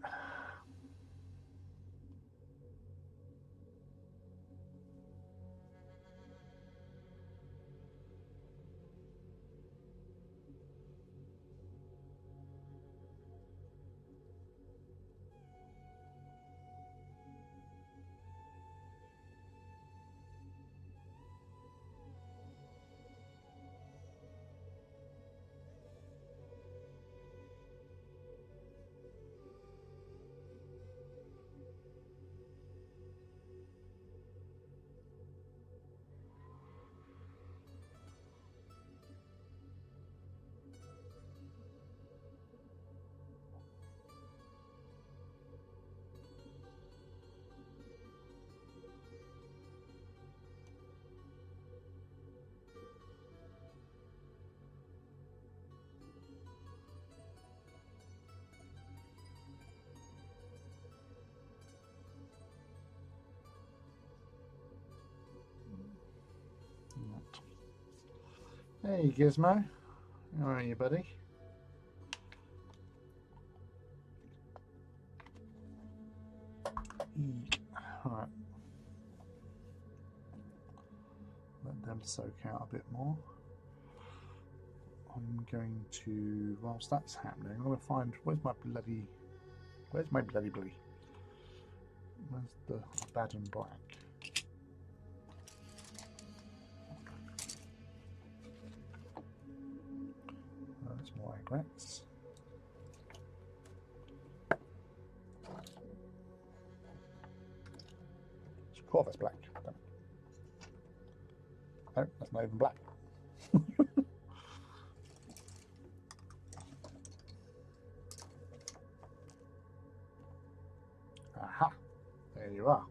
Hey Gizmo, how are you, buddy? Eek. Alright. Let them soak out a bit more. I'm going to, whilst that's happening, I'm going to find, where's my bloody Where's the bad and black? That's more regrets. Of that's black. No, that's not even black. Aha! There you are.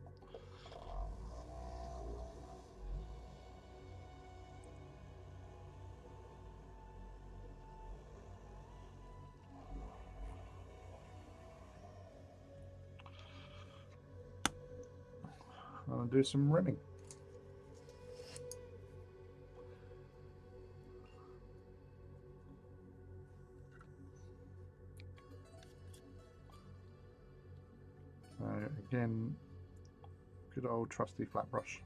I'm going to do some rimming. So again, good old trusty flat brush.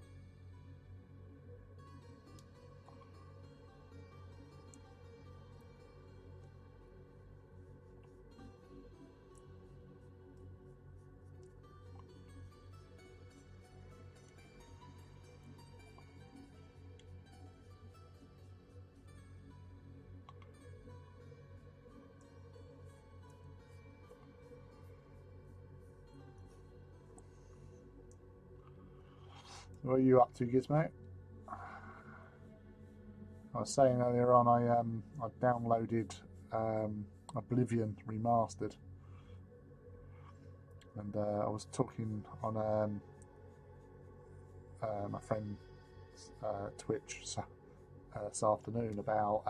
What are you up to, Gizmo? I was saying earlier on, I downloaded Oblivion Remastered, and I was talking on my friend's Twitch this afternoon about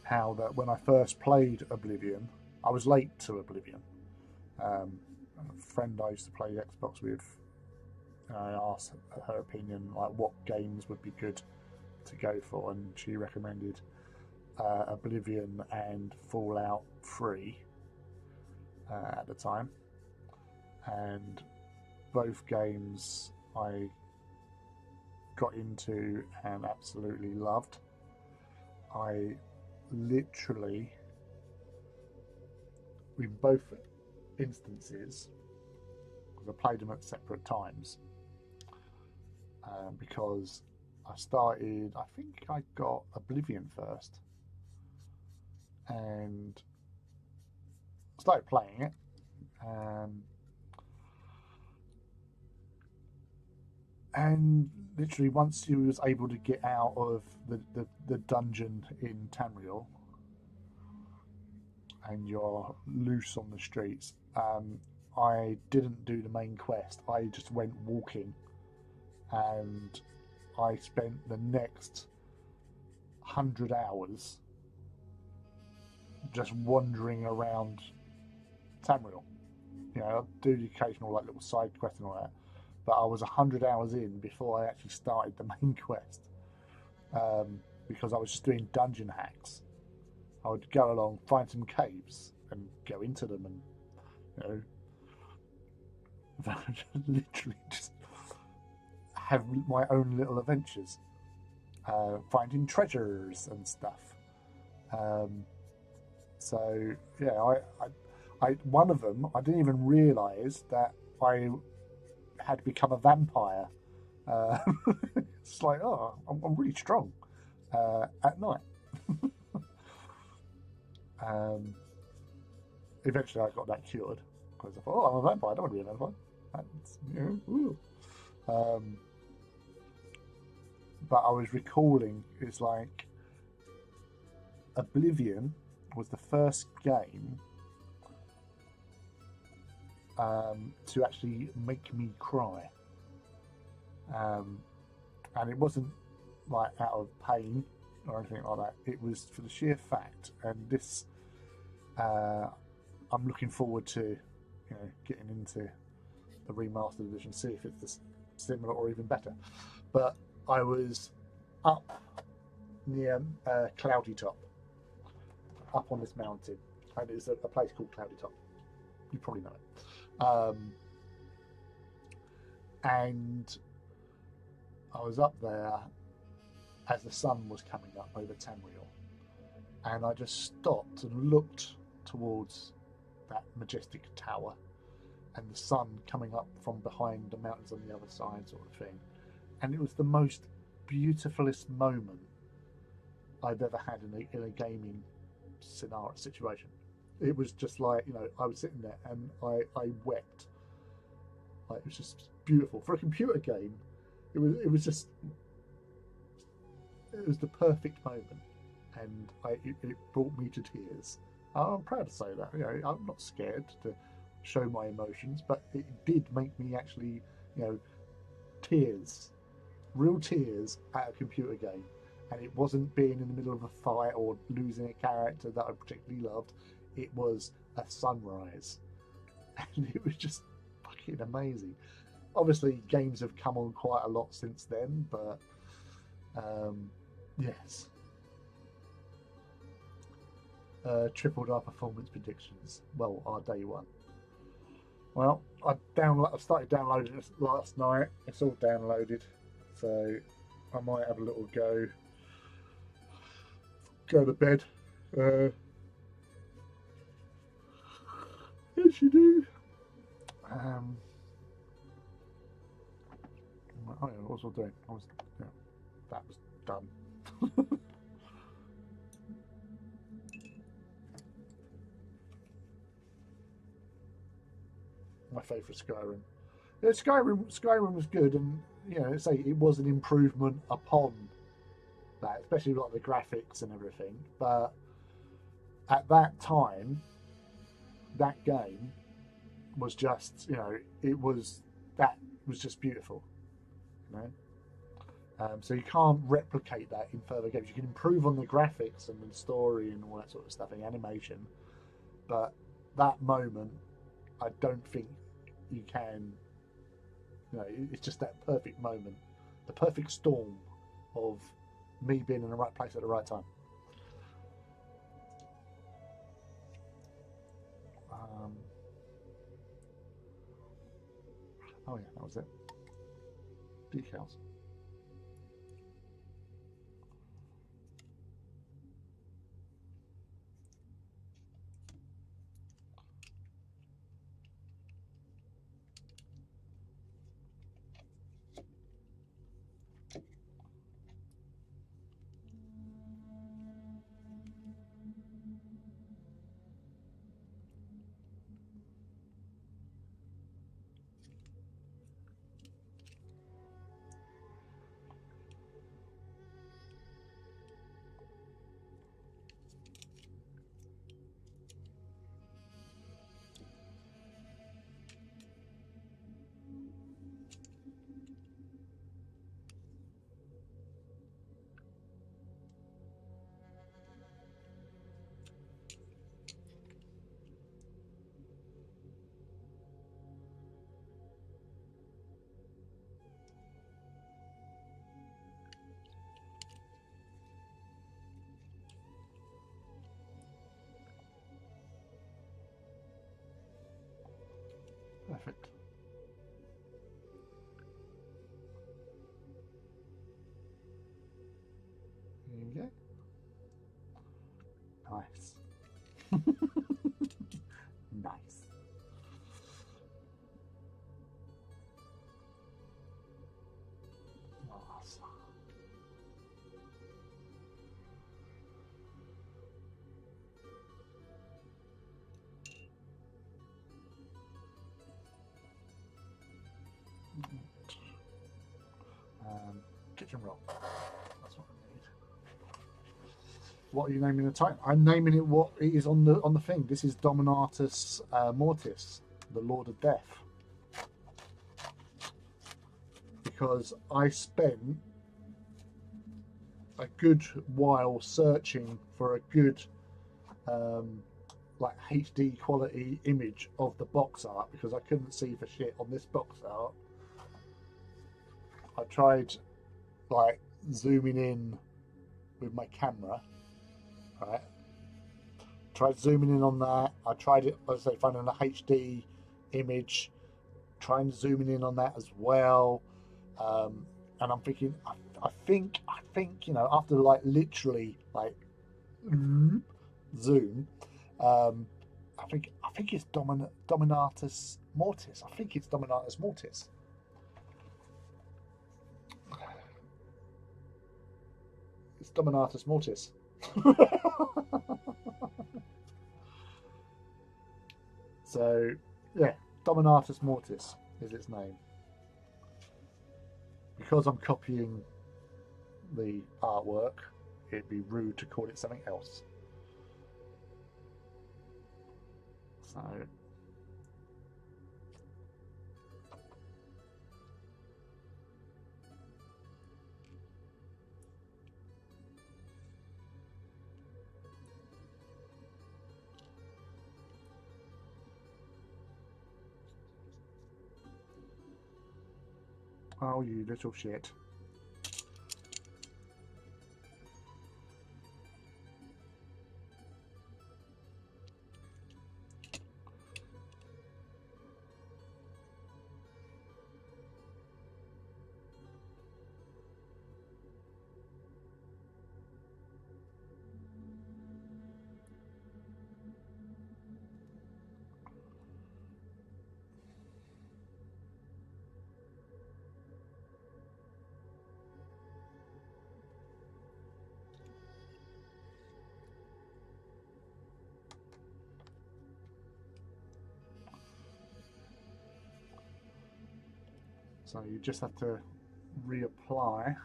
how that when I first played Oblivion, I was late to Oblivion. A friend I used to play Xbox with, I asked her opinion, like what games would be good to go for, and she recommended Oblivion and Fallout 3 at the time, and both games I got into and absolutely loved. I literally, in both instances, because I played them at separate times, because I think I got Oblivion first, and started playing it. And literally, once you was able to get out of the dungeon in Tamriel and you're loose on the streets, I didn't do the main quest. I just went walking, and I spent the next 100 hours just wandering around Tamriel. You know, I'd do the occasional like little side quest and all that, but I was 100 hours in before I actually started the main quest, because I was just doing dungeon hacks. I would go along, find some caves, and go into them, and you know, literally just have my own little adventures, finding treasures and stuff. So yeah, I one of them I didn't even realise that I had become a vampire. Uh, it's like, oh, I'm really strong at night. Eventually, I got that cured because I thought, oh, I'm a vampire. I don't want to be a vampire. That's, you know, but I was recalling, it's like Oblivion was the first game to actually make me cry. And it wasn't like out of pain or anything like that. It was for the sheer fact, and this I'm looking forward to, you know, getting into the remastered edition, see if it's similar or even better. But I was up near Cloudy Top, up on this mountain, and it's a place called Cloudy Top. You probably know it. And I was up there as the sun was coming up over Tamriel, and I just stopped and looked towards that majestic tower and the sun coming up from behind the mountains on the other side, sort of thing. And it was the most beautifulest moment I've ever had in a gaming scenario situation. It was just like, I was sitting there and I wept. Like, it was just beautiful for a computer game. It was just, it was the perfect moment, and it brought me to tears. I'm proud to say that. I'm not scared to show my emotions, but it did make me actually, tears, real tears at a computer game. And it wasn't being in the middle of a fight or losing a character that I particularly loved. It was a sunrise, and it was just fucking amazing. Obviously, games have come on quite a lot since then, but yes. Tripled our performance predictions. Well, our day one. Well, I started downloading it last night. It's all downloaded, so I might have a little go to bed. As you do. Oh yeah, what was I doing? That was done. My favourite Skyrim. Yeah, Skyrim was good, and it was an improvement upon that, especially like the graphics and everything. But at that time, that game was just, it was just beautiful. So you can't replicate that in further games. You can improve on the graphics and the story and all that sort of stuff, and animation, but that moment, I don't think you can. It's just that perfect moment, the perfect storm of me being in the right place at the right time. Oh yeah, that was it. Decals. Perfect. There you go. Nice. Nice. Awesome. Kitchen roll. That's what I need. What are you naming the Titan? I'm naming it what it is on the thing. This is Dominatus Mortis, the Lord of Death. Because I spent a good while searching for a good like HD quality image of the box art, because I couldn't see for shit on this box art. I tried like zooming in with my camera, right? Tried zooming in on that. I tried it, as I say, finding a HD image, trying zooming in on that as well. And I'm thinking, I think, after like literally like zoom, I think it's Dominatus Mortis. I think it's Dominatus Mortis. It's Dominatus Mortis. So, yeah, Dominatus Mortis is its name. Because I'm copying the artwork, it'd be rude to call it something else. So, oh, you little shit. So you just have to reapply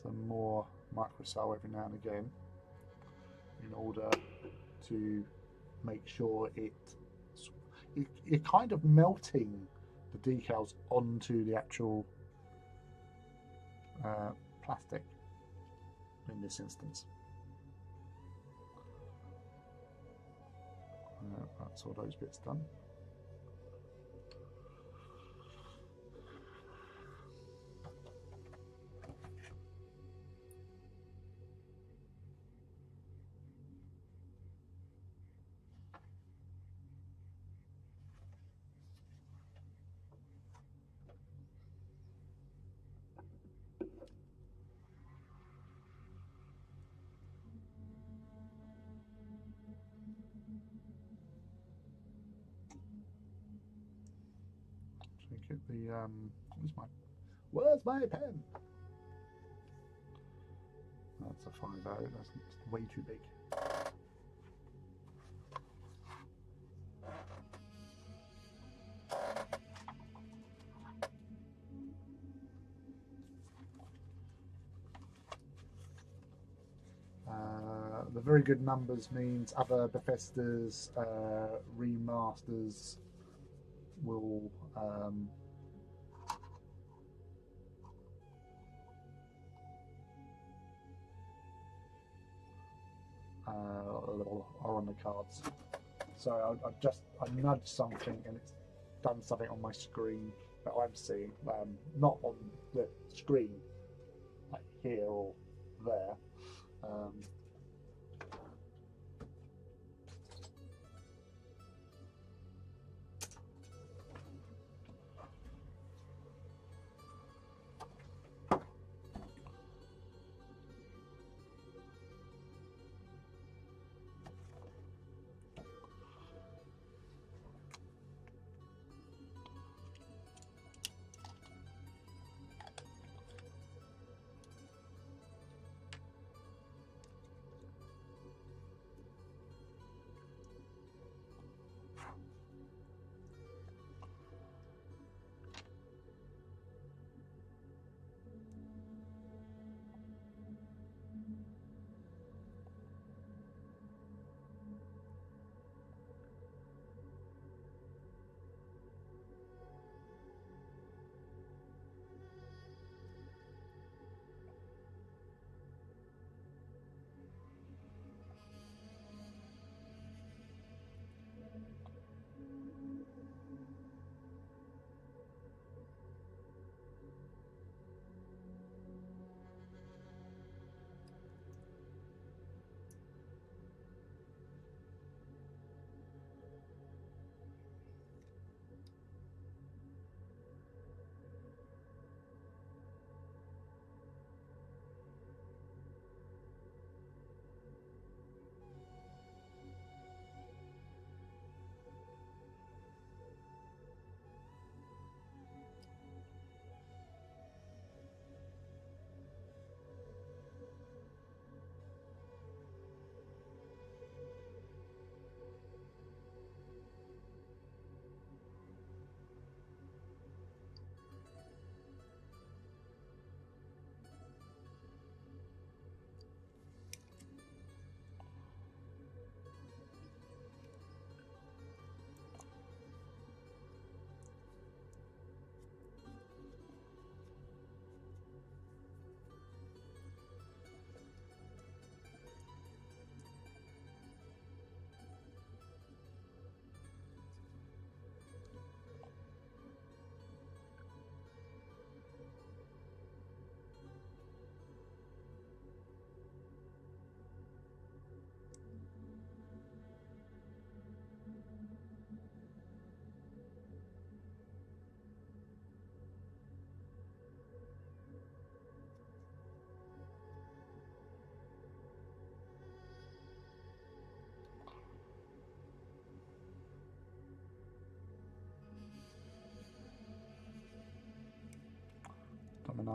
some more microcell every now and again in order to make sure you're kind of melting the decals onto the actual plastic in this instance. That's all those bits done. Get the where's my pen? That's a 5.0. That's way too big. The very good numbers means other Bethesda's remasters will are on the cards. Sorry, I nudged something and it's done something on my screen that I'm seeing, not on the screen, like here or there.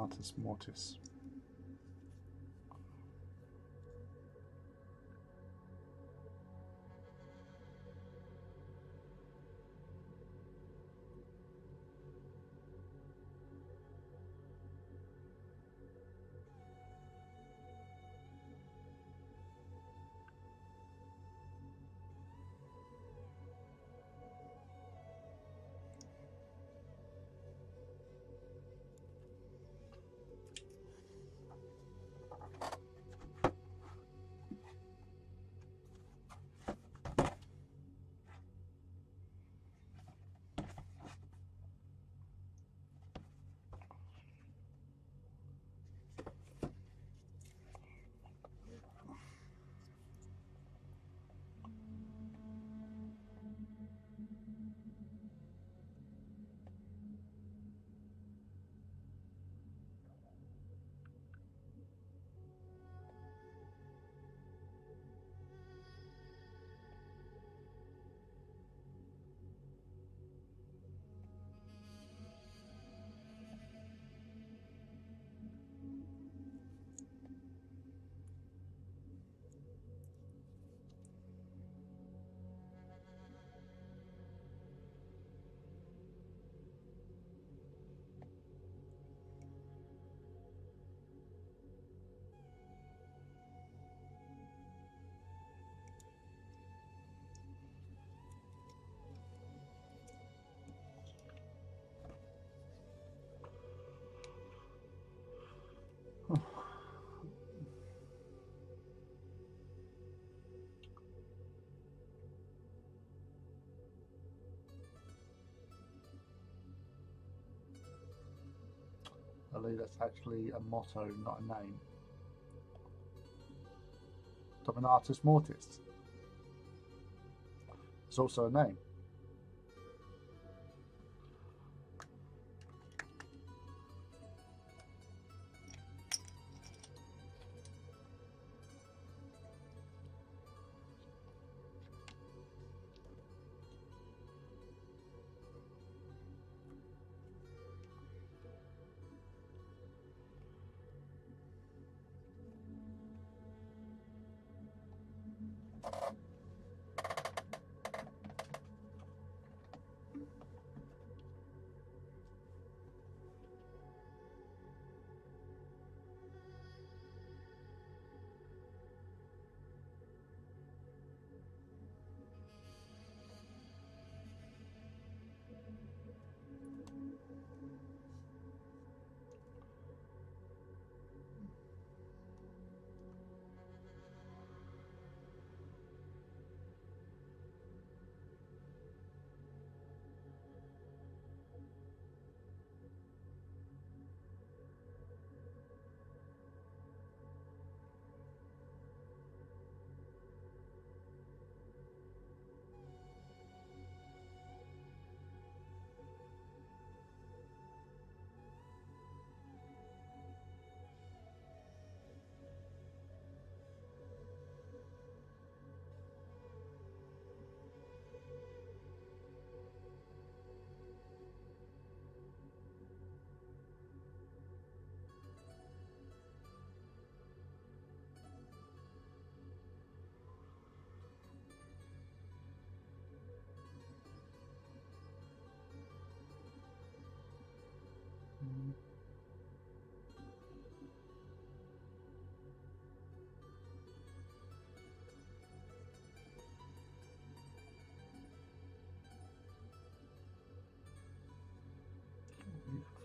Dominatus Mortis. I believe that's actually a motto, not a name. Dominatus Mortis. It's also a name.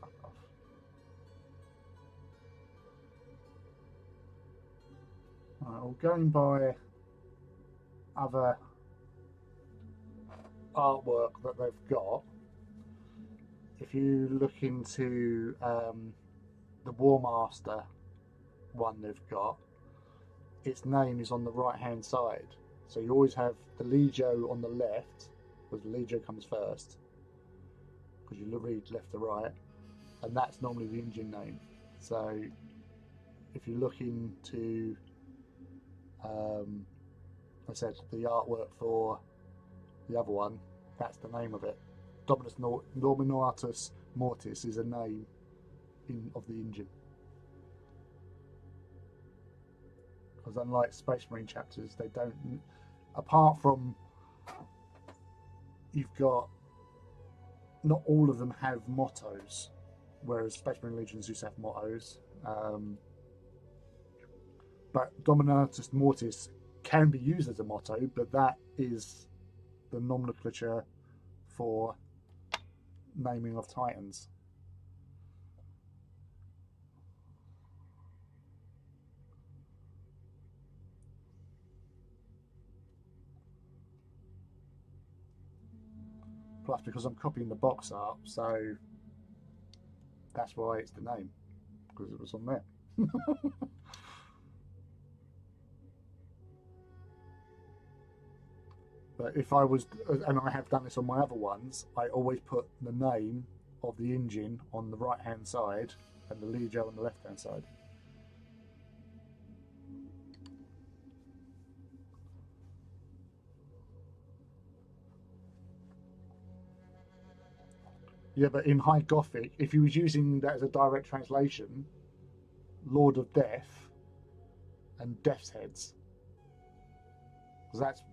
Fuck off. Right, well, going by other artwork that they've got, if you look into the War Master one they've got, its name is on the right hand side. So you always have the Legio on the left, because the Legio comes first, because you read left to right, and that's normally the engine name. So if you look into, I said, the artwork for the other one, that's the name of it. Dominatus Mortis is a name of the engine. Because unlike Space Marine chapters, they don't, apart from, you've got, not all of them have mottos, whereas Space Marine Legions used to have mottos. But Dominatus Mortis can be used as a motto, but that is the nomenclature for naming of Titans. Plus, because I'm copying the box art, so that's why it's the name, because it was on there. But if I was, and I have done this on my other ones, I always put the name of the engine on the right hand side and the Legio on the left hand side. Yeah, but in High Gothic, if you was using that as a direct translation, Lord of Death and Death's Heads, because that's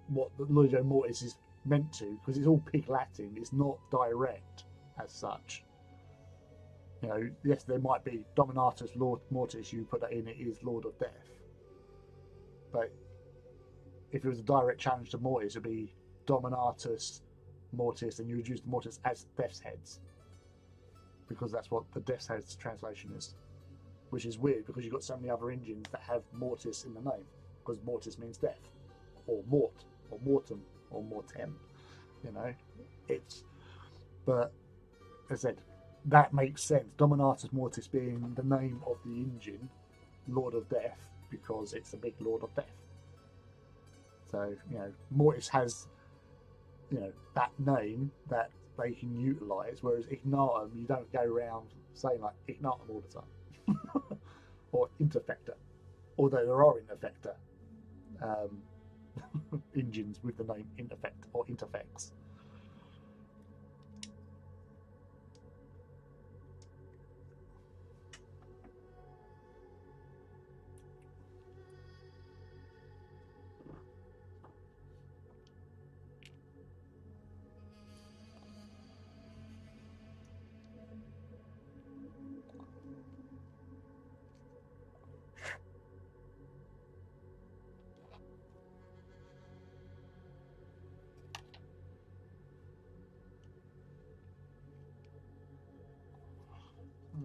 what the Legio Mortis is meant to, because it's all Pig Latin, it's not direct as such. You know, yes, there might be Dominatus Lord Mortis, you put that in, it is Lord of Death. But if it was a direct challenge to Mortis, it would be Dominatus Mortis, and you would use the Mortis as Death's Heads, because that's what the Death's Heads translation is. Which is weird, because you've got so many other engines that have Mortis in the name, because Mortis means death, or Mort, or Mortem, or Mortem. You know, it's. But as I said, that makes sense. Dominatus Mortis being the name of the engine, Lord of Death, because it's a big Lord of Death. So, you know, Mortis has, you know, that name that they can utilise, whereas Ignatum, you don't go around saying like Ignatum all the time. Or Interfector. Although there are Interfector engines with the name Interfect or Interfex.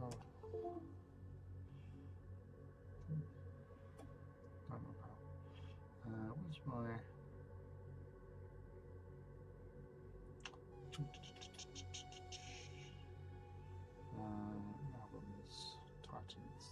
Oh. I don't know. What's my... albums, Titans.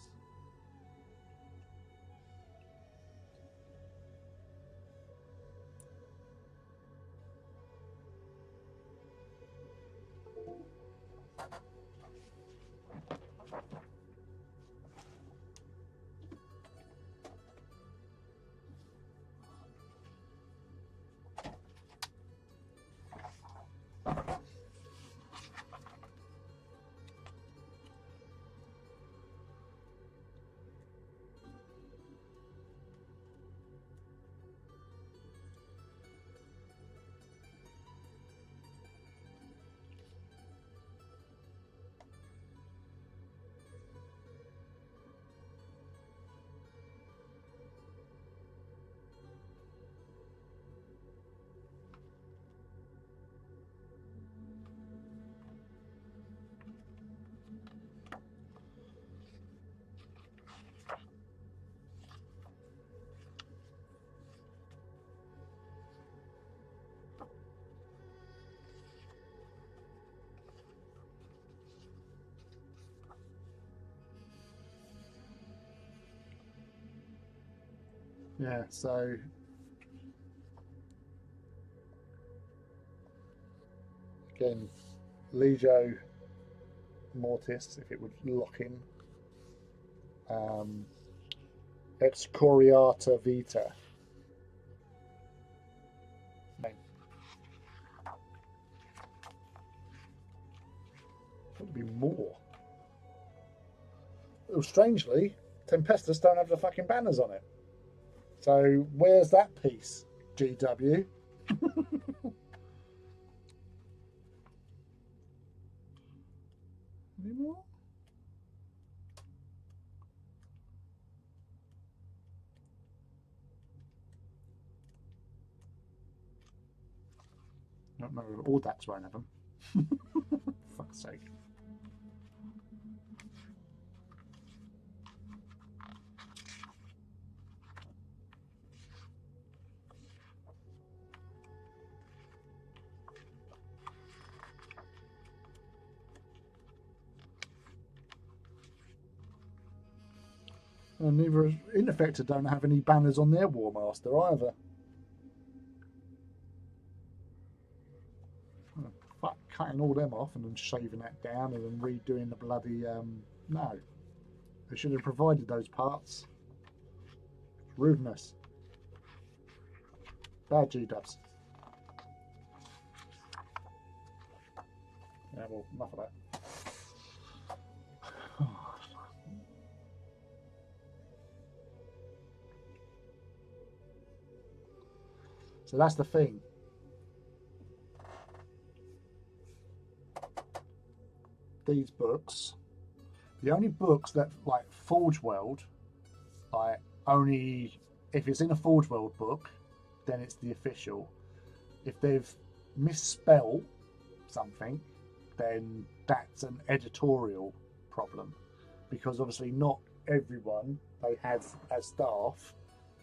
Yeah, so again, Legio Mortis, if it would lock in. Excoriata Vita. Would be more. well, strangely, Tempestus don't have the fucking banners on it. So where's that piece, GW? Any more? No, all that's won't have them. Fuck's sake. And neither Ineffector don't have any banners on their War Master either. Oh, fuck, cutting all them off and then shaving that down and then redoing the bloody no. They should have provided those parts. Rudeness. Bad G-dubs. Yeah, well, enough of that. So that's the thing. These books, the only books that like Forge World, like only if it's in a Forge World book, then it's the official. If they've misspelled something, then that's an editorial problem, because obviously not everyone they have as staff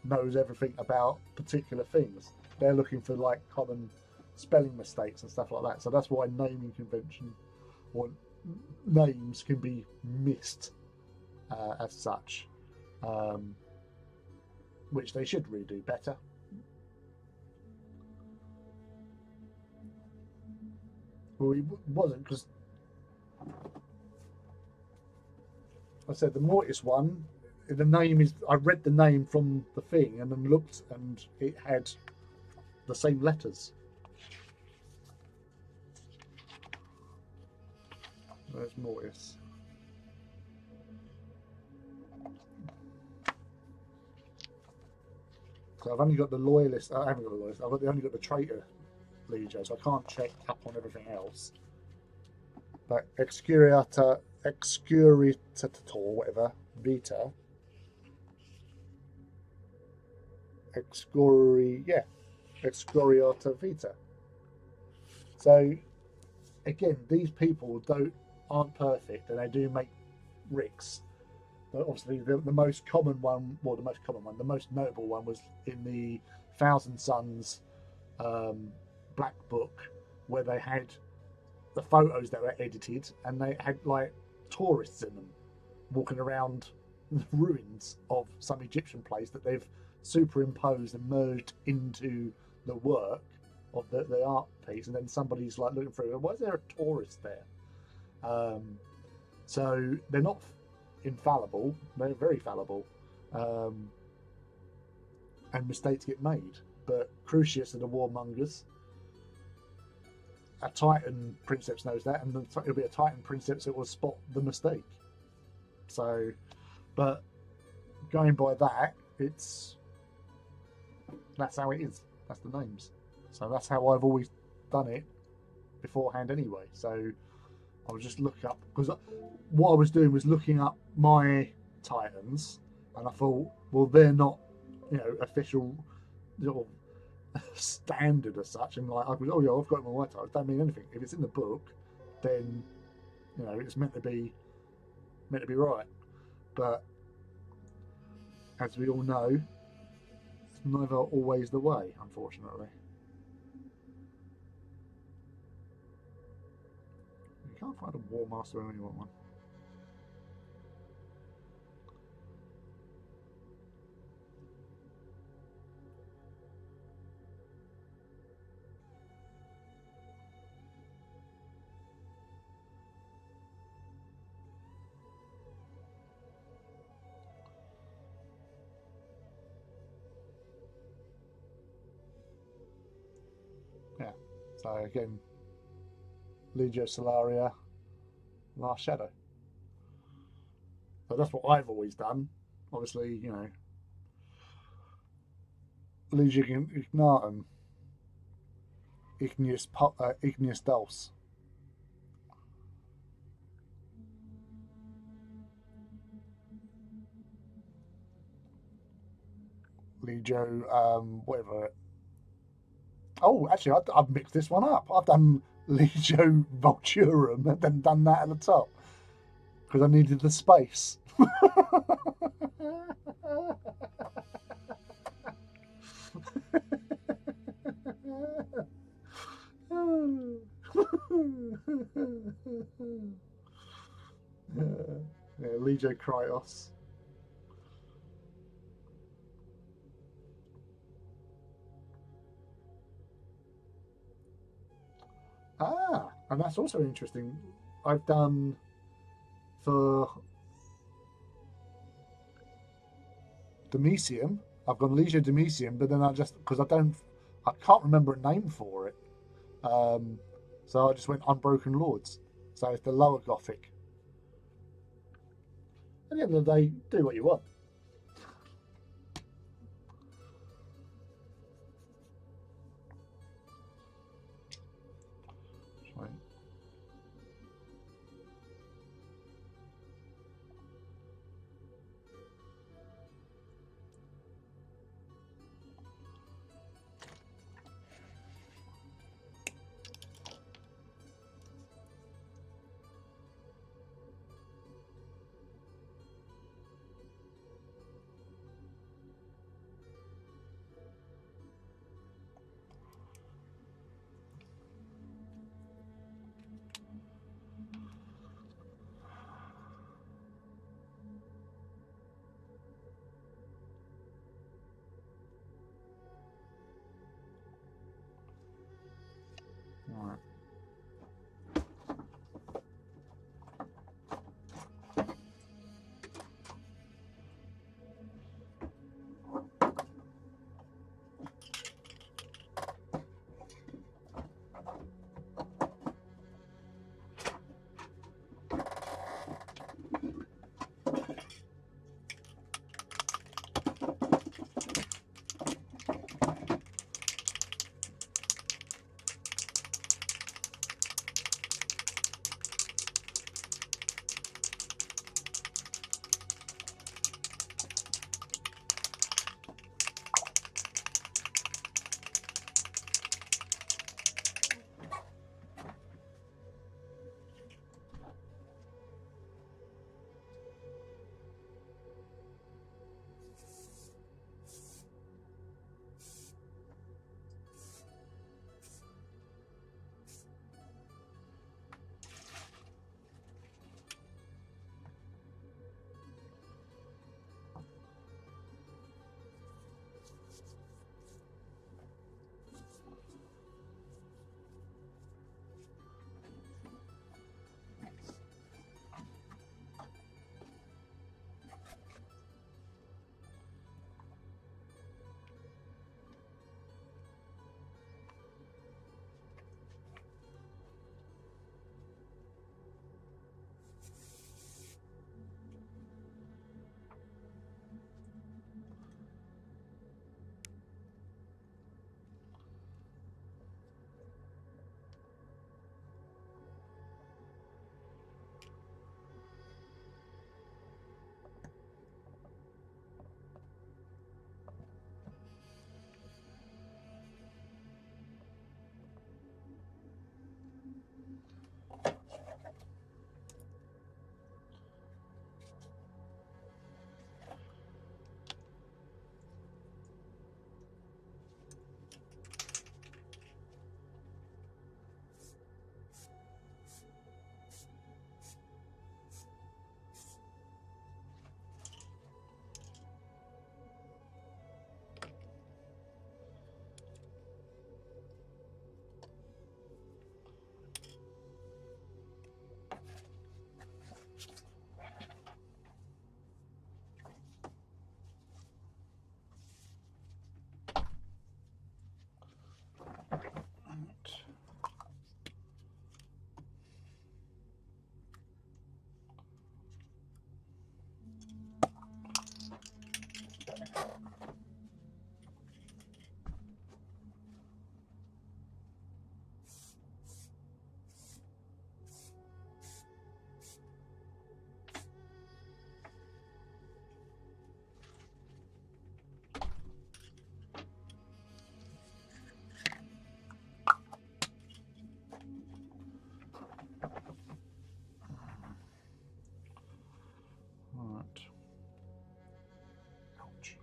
knows everything about particular things. They're looking for like common spelling mistakes and stuff like that. So that's why naming convention or names can be missed as such, which they should really do better. Well, it wasn't, because I said the Mortis one, the name is, I read the name from the thing and then looked and it had the same letters. There's Mortis. So I've only got the loyalist. I haven't got the loyalist. Only got the traitor Legio, so I can't check up on everything else. But Excuriator, whatever, Vita. Excoriata Vita. So again, these people aren't perfect, and they do make ricks. But obviously, the most common one, well, the most notable one was in the Thousand Sons Black Book, where they had the photos that were edited, and they had like tourists in them walking around the ruins of some Egyptian place that they've superimposed and merged into the work of the art piece, and then somebody's like looking through, why is there a tourist there? So they're not infallible, they're very fallible, and mistakes get made. But Crucius and the Warmongers, a Titan Princeps knows that, and it'll be a Titan Princeps that will spot the mistake. So, but going by that, that's how it is. That's the names. So that's how I've always done it beforehand anyway. So I was just looking up, because what I was doing was looking up my Titans, and I thought, well, they're not, official standard as such. And like, I was, oh yeah, I've got my white Titans. Don't mean anything. If it's in the book, then it's meant to be right. But as we all know, it's never always the way, unfortunately. You can't find a War Master or anyone one. Yeah. So again, Legio Solaria, Last Shadow. So that's what I've always done. Obviously, you know, Legion Ignatum, Igneous Dulce. Legio, whatever. Oh, actually, I've mixed this one up. I've done Legio Vulturum and then done that at the top because I needed the space. Yeah, Legio Kryos. Ah, and that's also interesting. I've done for Demesium. I've gone Legio Demesium, but then because I can't remember a name for it. Um, so I just went Unbroken Lords. So it's the lower Gothic. At the end of the day, do what you want. Right. Ouch.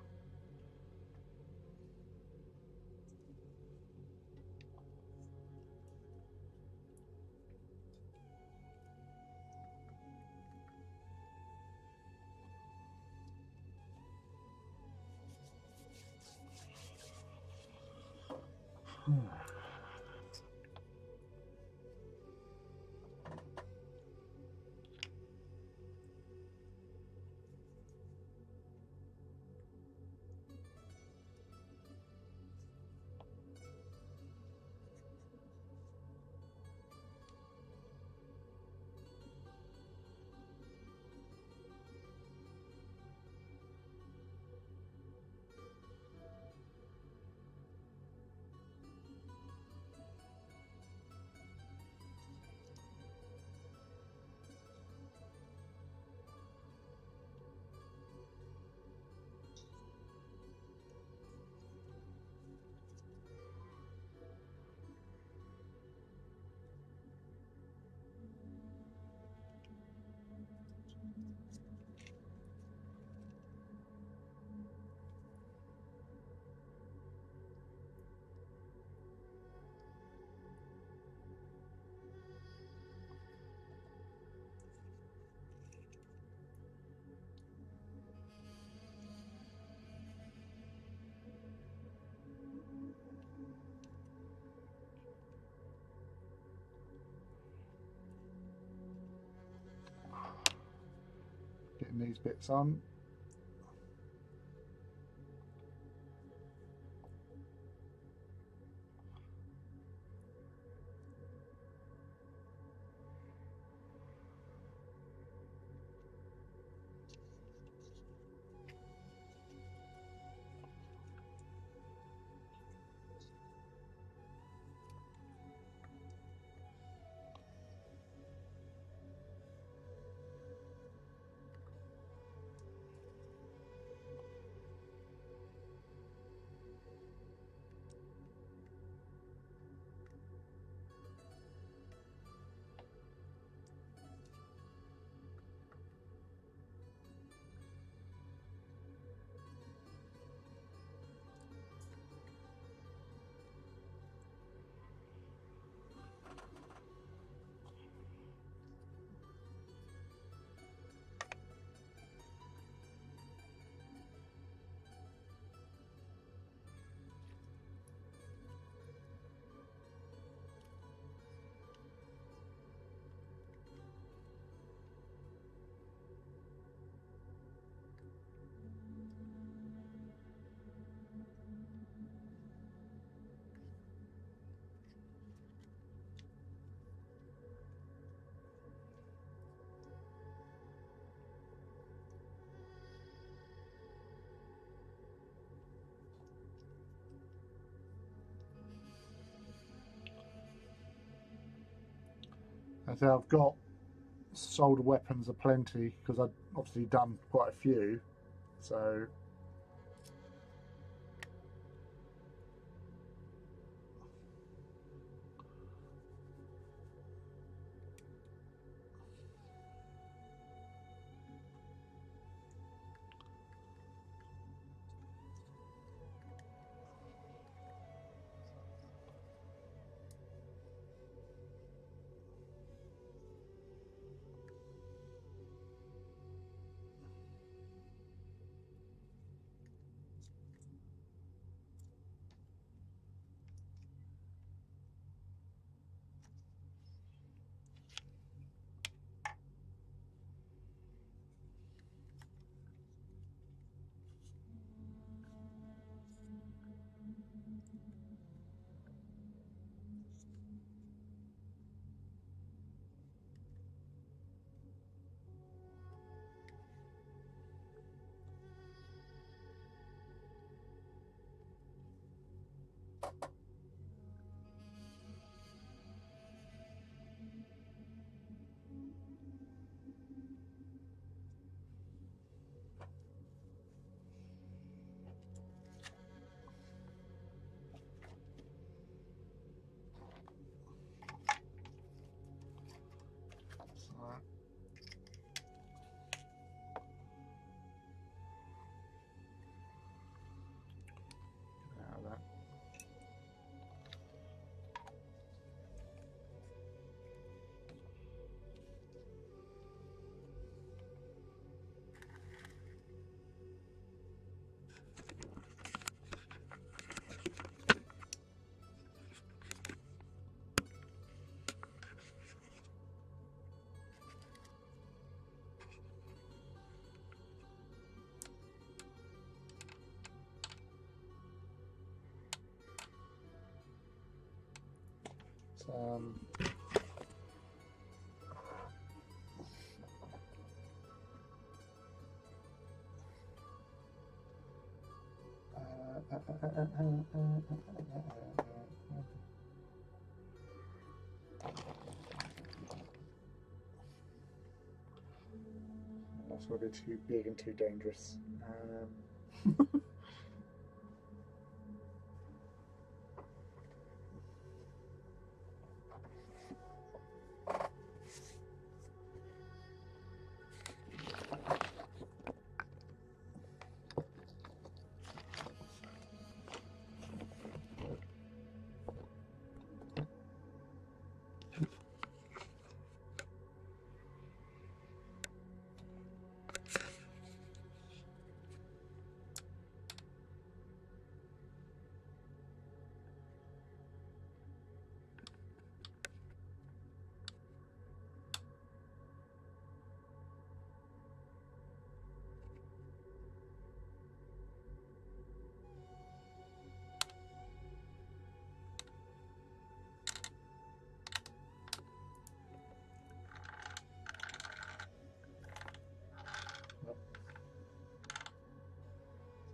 Getting these bits on. And so I've got solder weapons aplenty because I've obviously done quite a few. So That's going to be too big and too dangerous.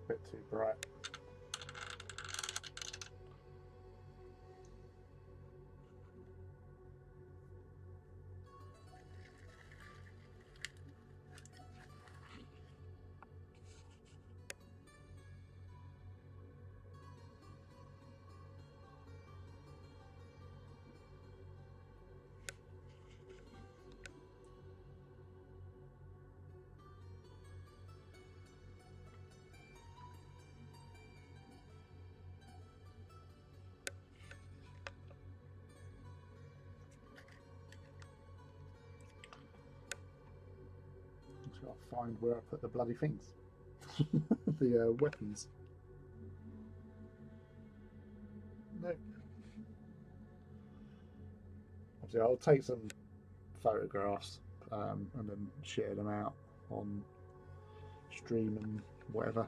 Bit too bright. Just got to find where I put the bloody things. The weapons. No. Obviously, I'll take some photographs and then share them out on stream and whatever.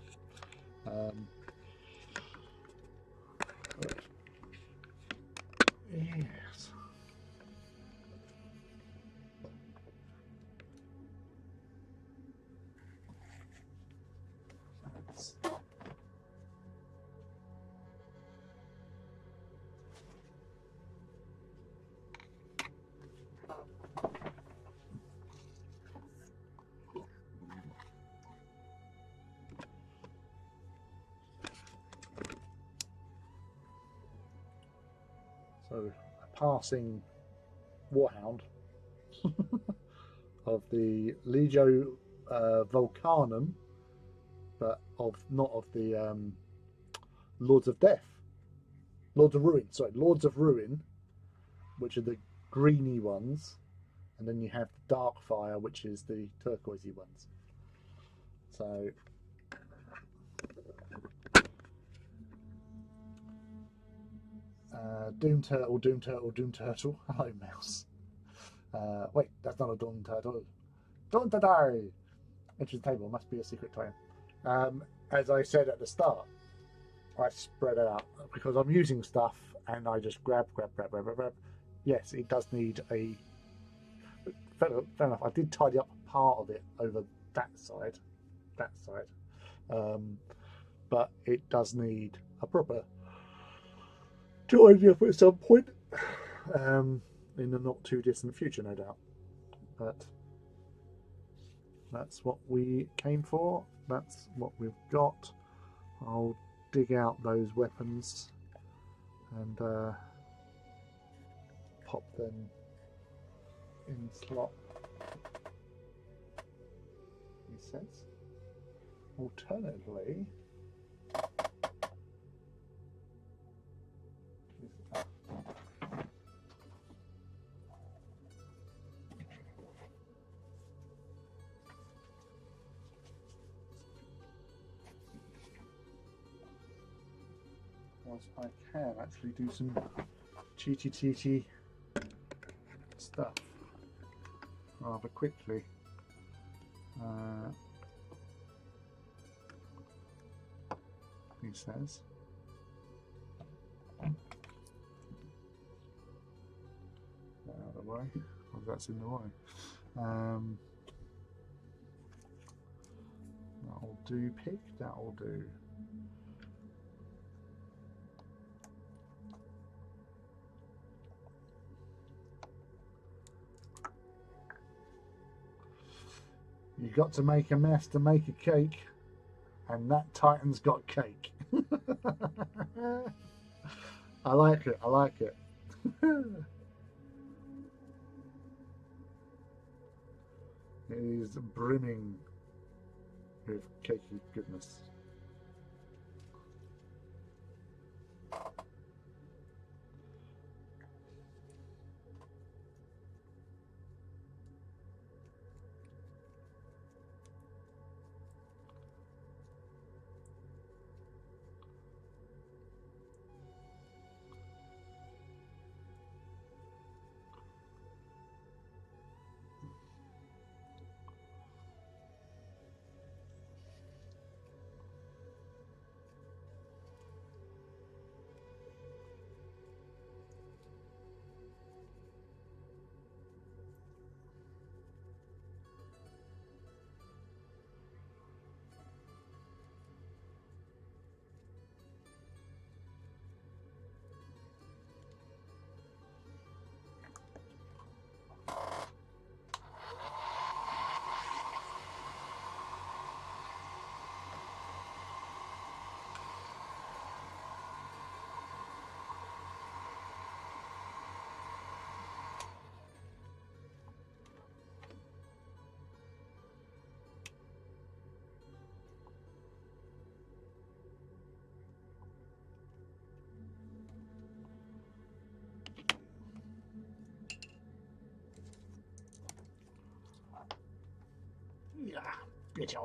Yes. So, a passing warhound of the Legio Volcanum, but not of the Lords of Death. Lords of Ruin, sorry, Lords of Ruin, which are the greeny ones, and then you have the Darkfire, which is the turquoisey ones. So Doom Turtle, Doom Turtle, Doom Turtle. Hello, mouse. Wait, that's not a Doom Turtle. Doom Turtle! Enter the table, must be a secret time. As I said at the start, I spread it out because I'm using stuff and I just grab. Yes, it does need a... Fair enough, I did tidy up part of it over that side. But it does need a proper tidy up at some point in the not too distant future, no doubt. But that's what we came for. That's what we've got. I'll dig out those weapons and pop them in slot, he says. Alternatively, I can actually do some cheaty stuff rather quickly. He says. that's in the way. That'll do, pig. That'll do. You got to make a mess to make a cake, and that Titan's got cake. I like it. I like it. It is brimming with cakey goodness. Yeah, bitch.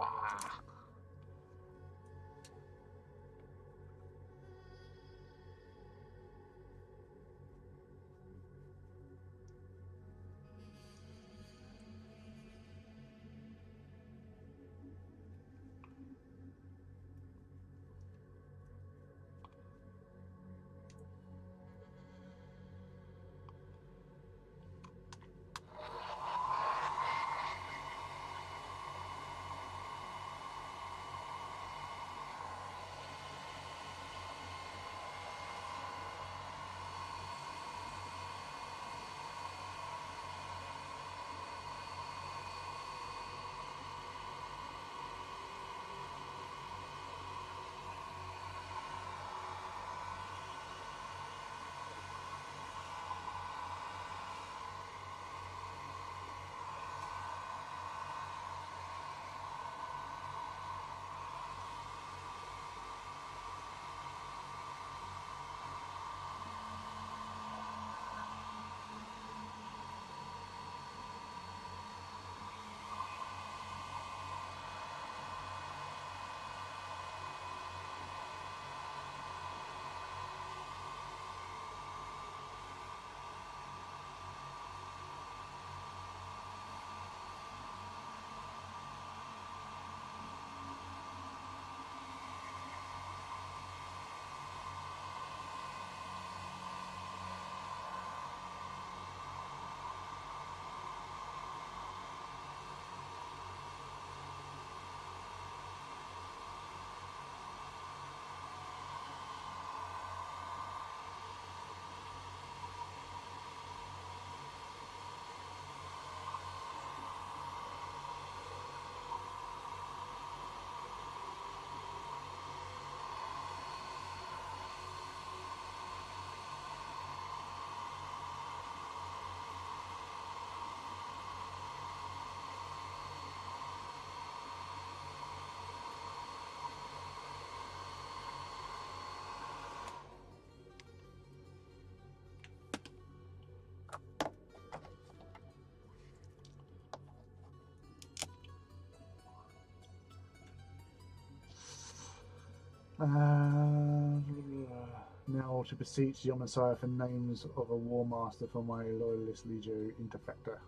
Now to beseech the Messiah for names of a war master for my loyalist Legio Interfector.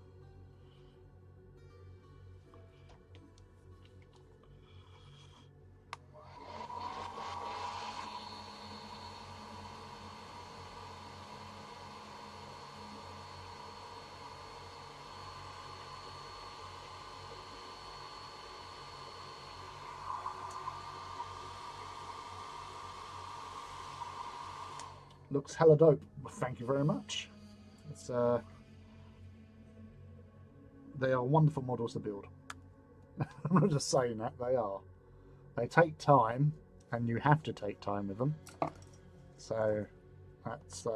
looks hella dope. Thank you very much. It's they are wonderful models to build. I'm not just saying that, they are. They take time, and you have to take time with them. So that's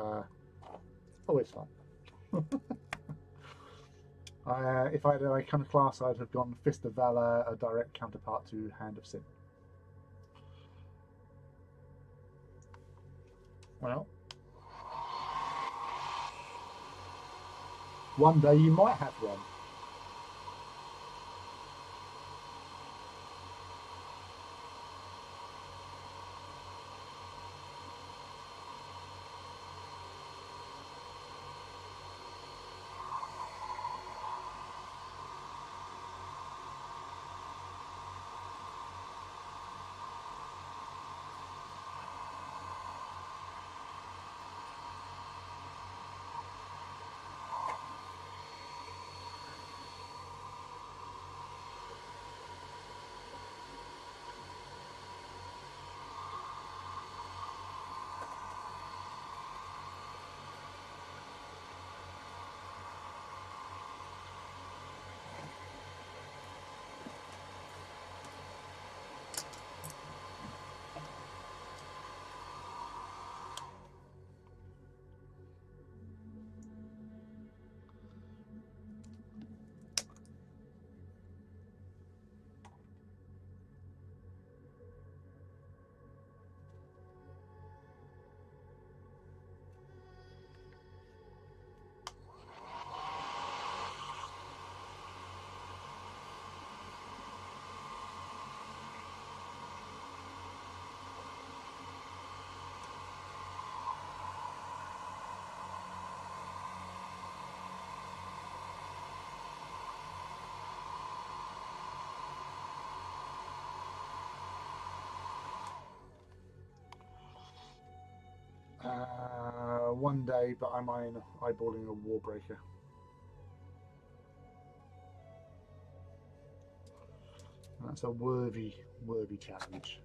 always fun. If I had a kind of class, I'd have gone Fist of Valor, a direct counterpart to Hand of Sin. Well, one day you might have one. One day, but I'm eyeballing a Warbreaker. That's a worthy challenge.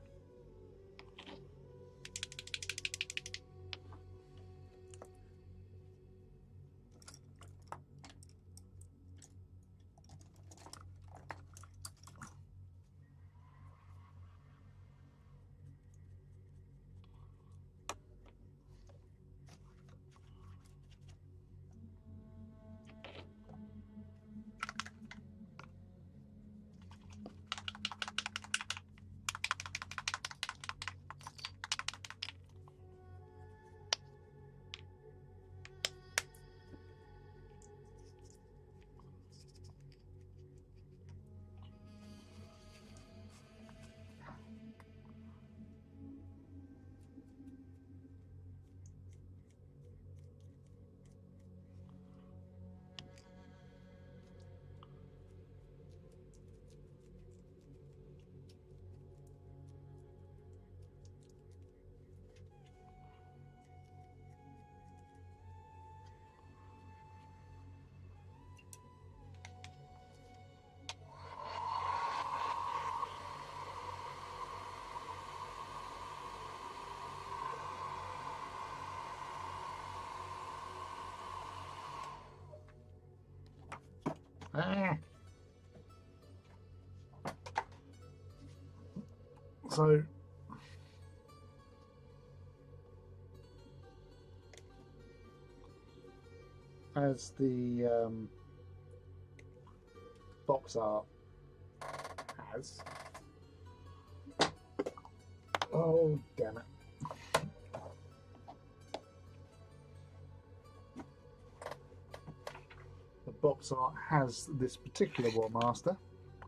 Ah. So as the box art has, oh damn it, the box art has this particular War Master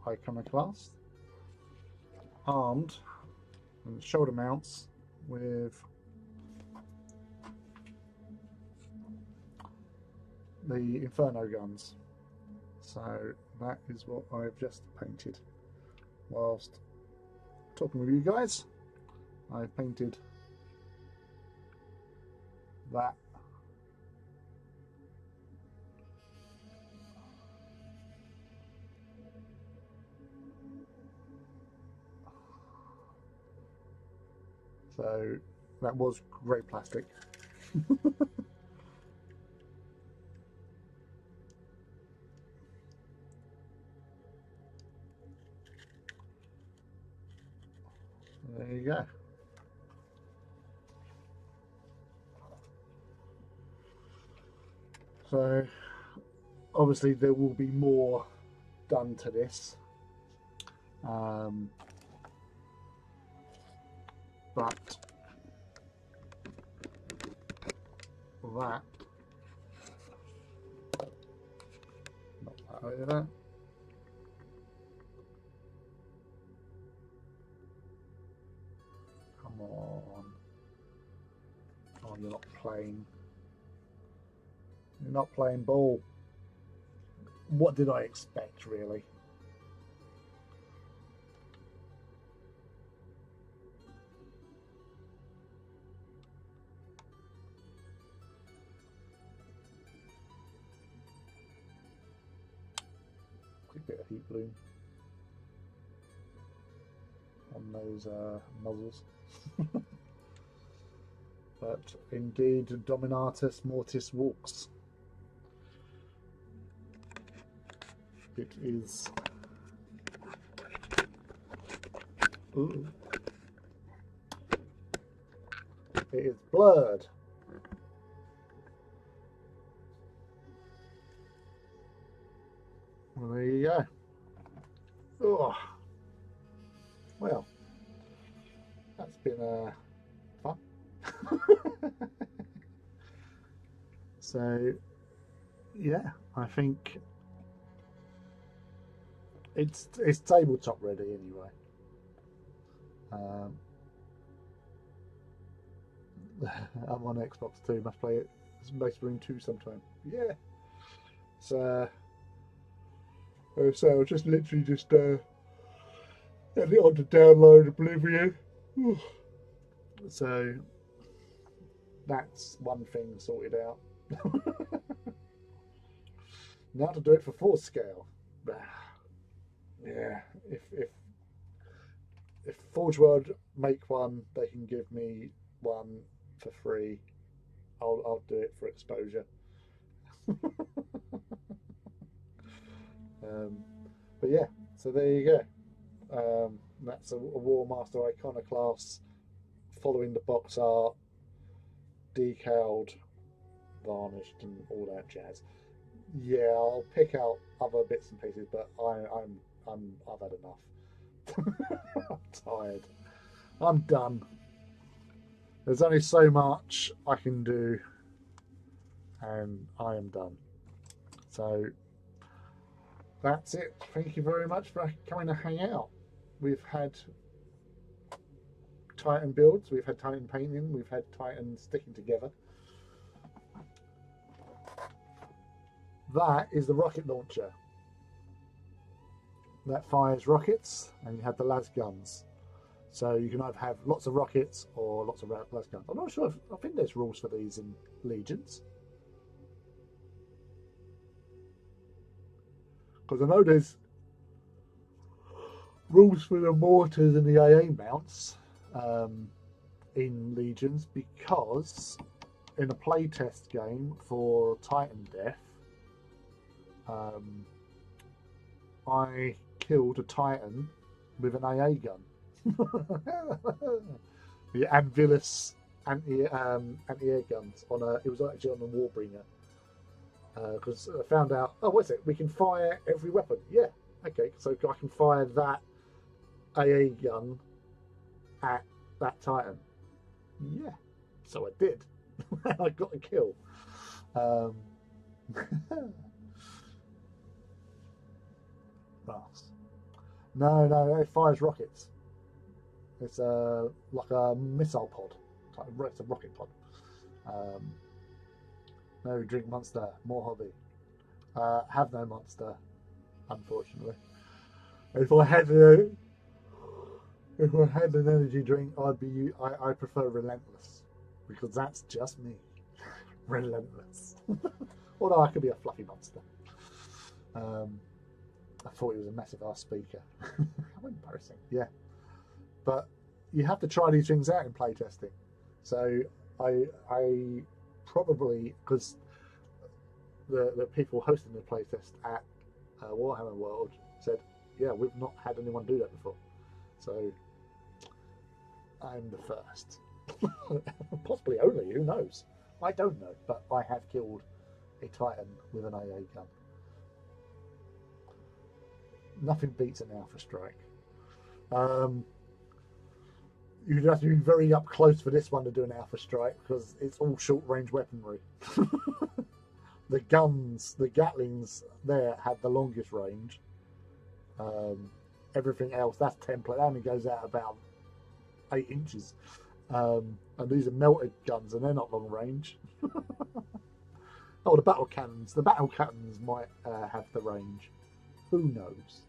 Iconoclast armed and shoulder mounts with the Inferno guns. So that is what I've just painted whilst talking with you guys. I've painted that. So that was grey plastic. There you go. So obviously there will be more done to this, but that, not that either. Come on. Oh, you're not playing. You're not playing ball. What did I expect, really? Quick bit of heat bloom on those nozzles. But indeed, Dominatus Mortis walks. It is. Ooh. It is blurred. Well, there you go. Oh. Well, that's been fun. So, yeah, I think it's tabletop ready anyway. I'm on Xbox 2. Must play it. Space Marine 2 sometime. Yeah. So I'll just literally just get it on to download Oblivion. So that's one thing sorted out. Now to do it for 4 scale. Yeah, if Forge World make one, they can give me one for free. I'll do it for exposure. But yeah, so there you go. That's a War Master Iconoclast following the box art, decaled, varnished, and all that jazz. Yeah, I'll pick out other bits and pieces, but I've had enough. I'm tired. I'm done. There's only so much I can do, and I am done. So that's it. Thank you very much for coming to hang out. We've had Titan builds, we've had Titan painting, we've had Titan sticking together. That is the rocket launcher. That fires rockets, and you have the las guns. So you can either have lots of rockets or lots of las guns. I'm not sure I think there's rules for these in Legions. Because I know there's rules for the mortars and the AA mounts in Legions, because in a playtest game for Titan Death, I killed a Titan with an AA gun. The Anvilus anti-air guns on a. It was actually on a Warbringer. Because I found out, oh, what's it? We can fire every weapon. Yeah, okay. So I can fire that AA gun at that Titan. Yeah, so I did. I got a kill. No, it fires rockets. It's like a missile pod. It's a rocket pod. No drink Monster, more hobby. Have no Monster, unfortunately. If I had an energy drink, I prefer Relentless, because that's just me. Relentless. Although I could be a fluffy monster. I thought he was a massive ass speaker. How embarrassing. Yeah. But you have to try these things out in playtesting. So I probably because the people hosting the playtest at Warhammer World said, yeah, we've not had anyone do that before. So I'm the first. Possibly only, who knows? I don't know, but I have killed a Titan with an AA gun. Nothing beats an Alpha Strike. You'd have to be very up close for this one to do an Alpha Strike because it's all short range weaponry. The guns, the Gatlings there had the longest range. Everything else, that's template, that only goes out about 8 inches. And these are melted guns and they're not long range. Oh, the battle cannons. The battle cannons might have the range. Who knows?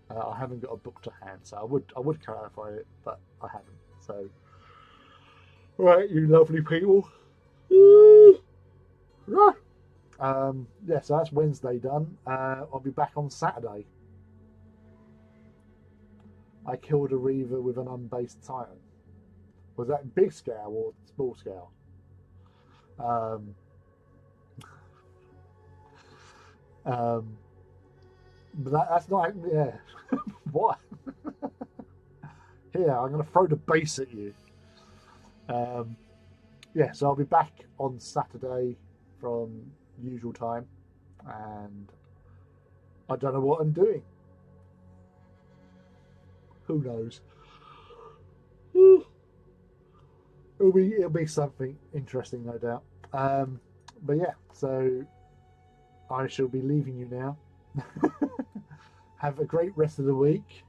I haven't got a book to hand, so I would clarify it, but I haven't. So, right, you lovely people. Yeah, so that's Wednesday done. I'll be back on Saturday. I killed a Reaver with an unbased Titan. Was that big scale or small scale? But that's not, yeah. What? Here, I'm going to throw the base at you. Yeah, so I'll be back on Saturday from usual time, and I don't know what I'm doing. Who knows? It'll be something interesting, no doubt. But yeah, so I shall be leaving you now. Have a great rest of the week,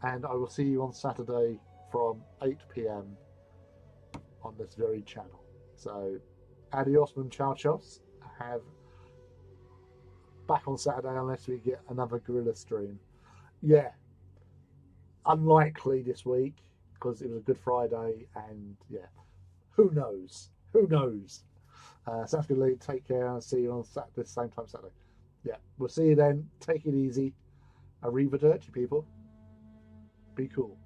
and I will see you on Saturday from 8 p.m. on this very channel. So, adios muchachos. Have back on Saturday unless we get another Guerrilla stream. Yeah, unlikely this week because it was a Good Friday, and yeah, who knows? Who knows? Sounds good, Lee. Take care, and I'll see you on Saturday, same time Saturday. Yeah, we'll see you then. Take it easy. Arrivederci, people. Be cool.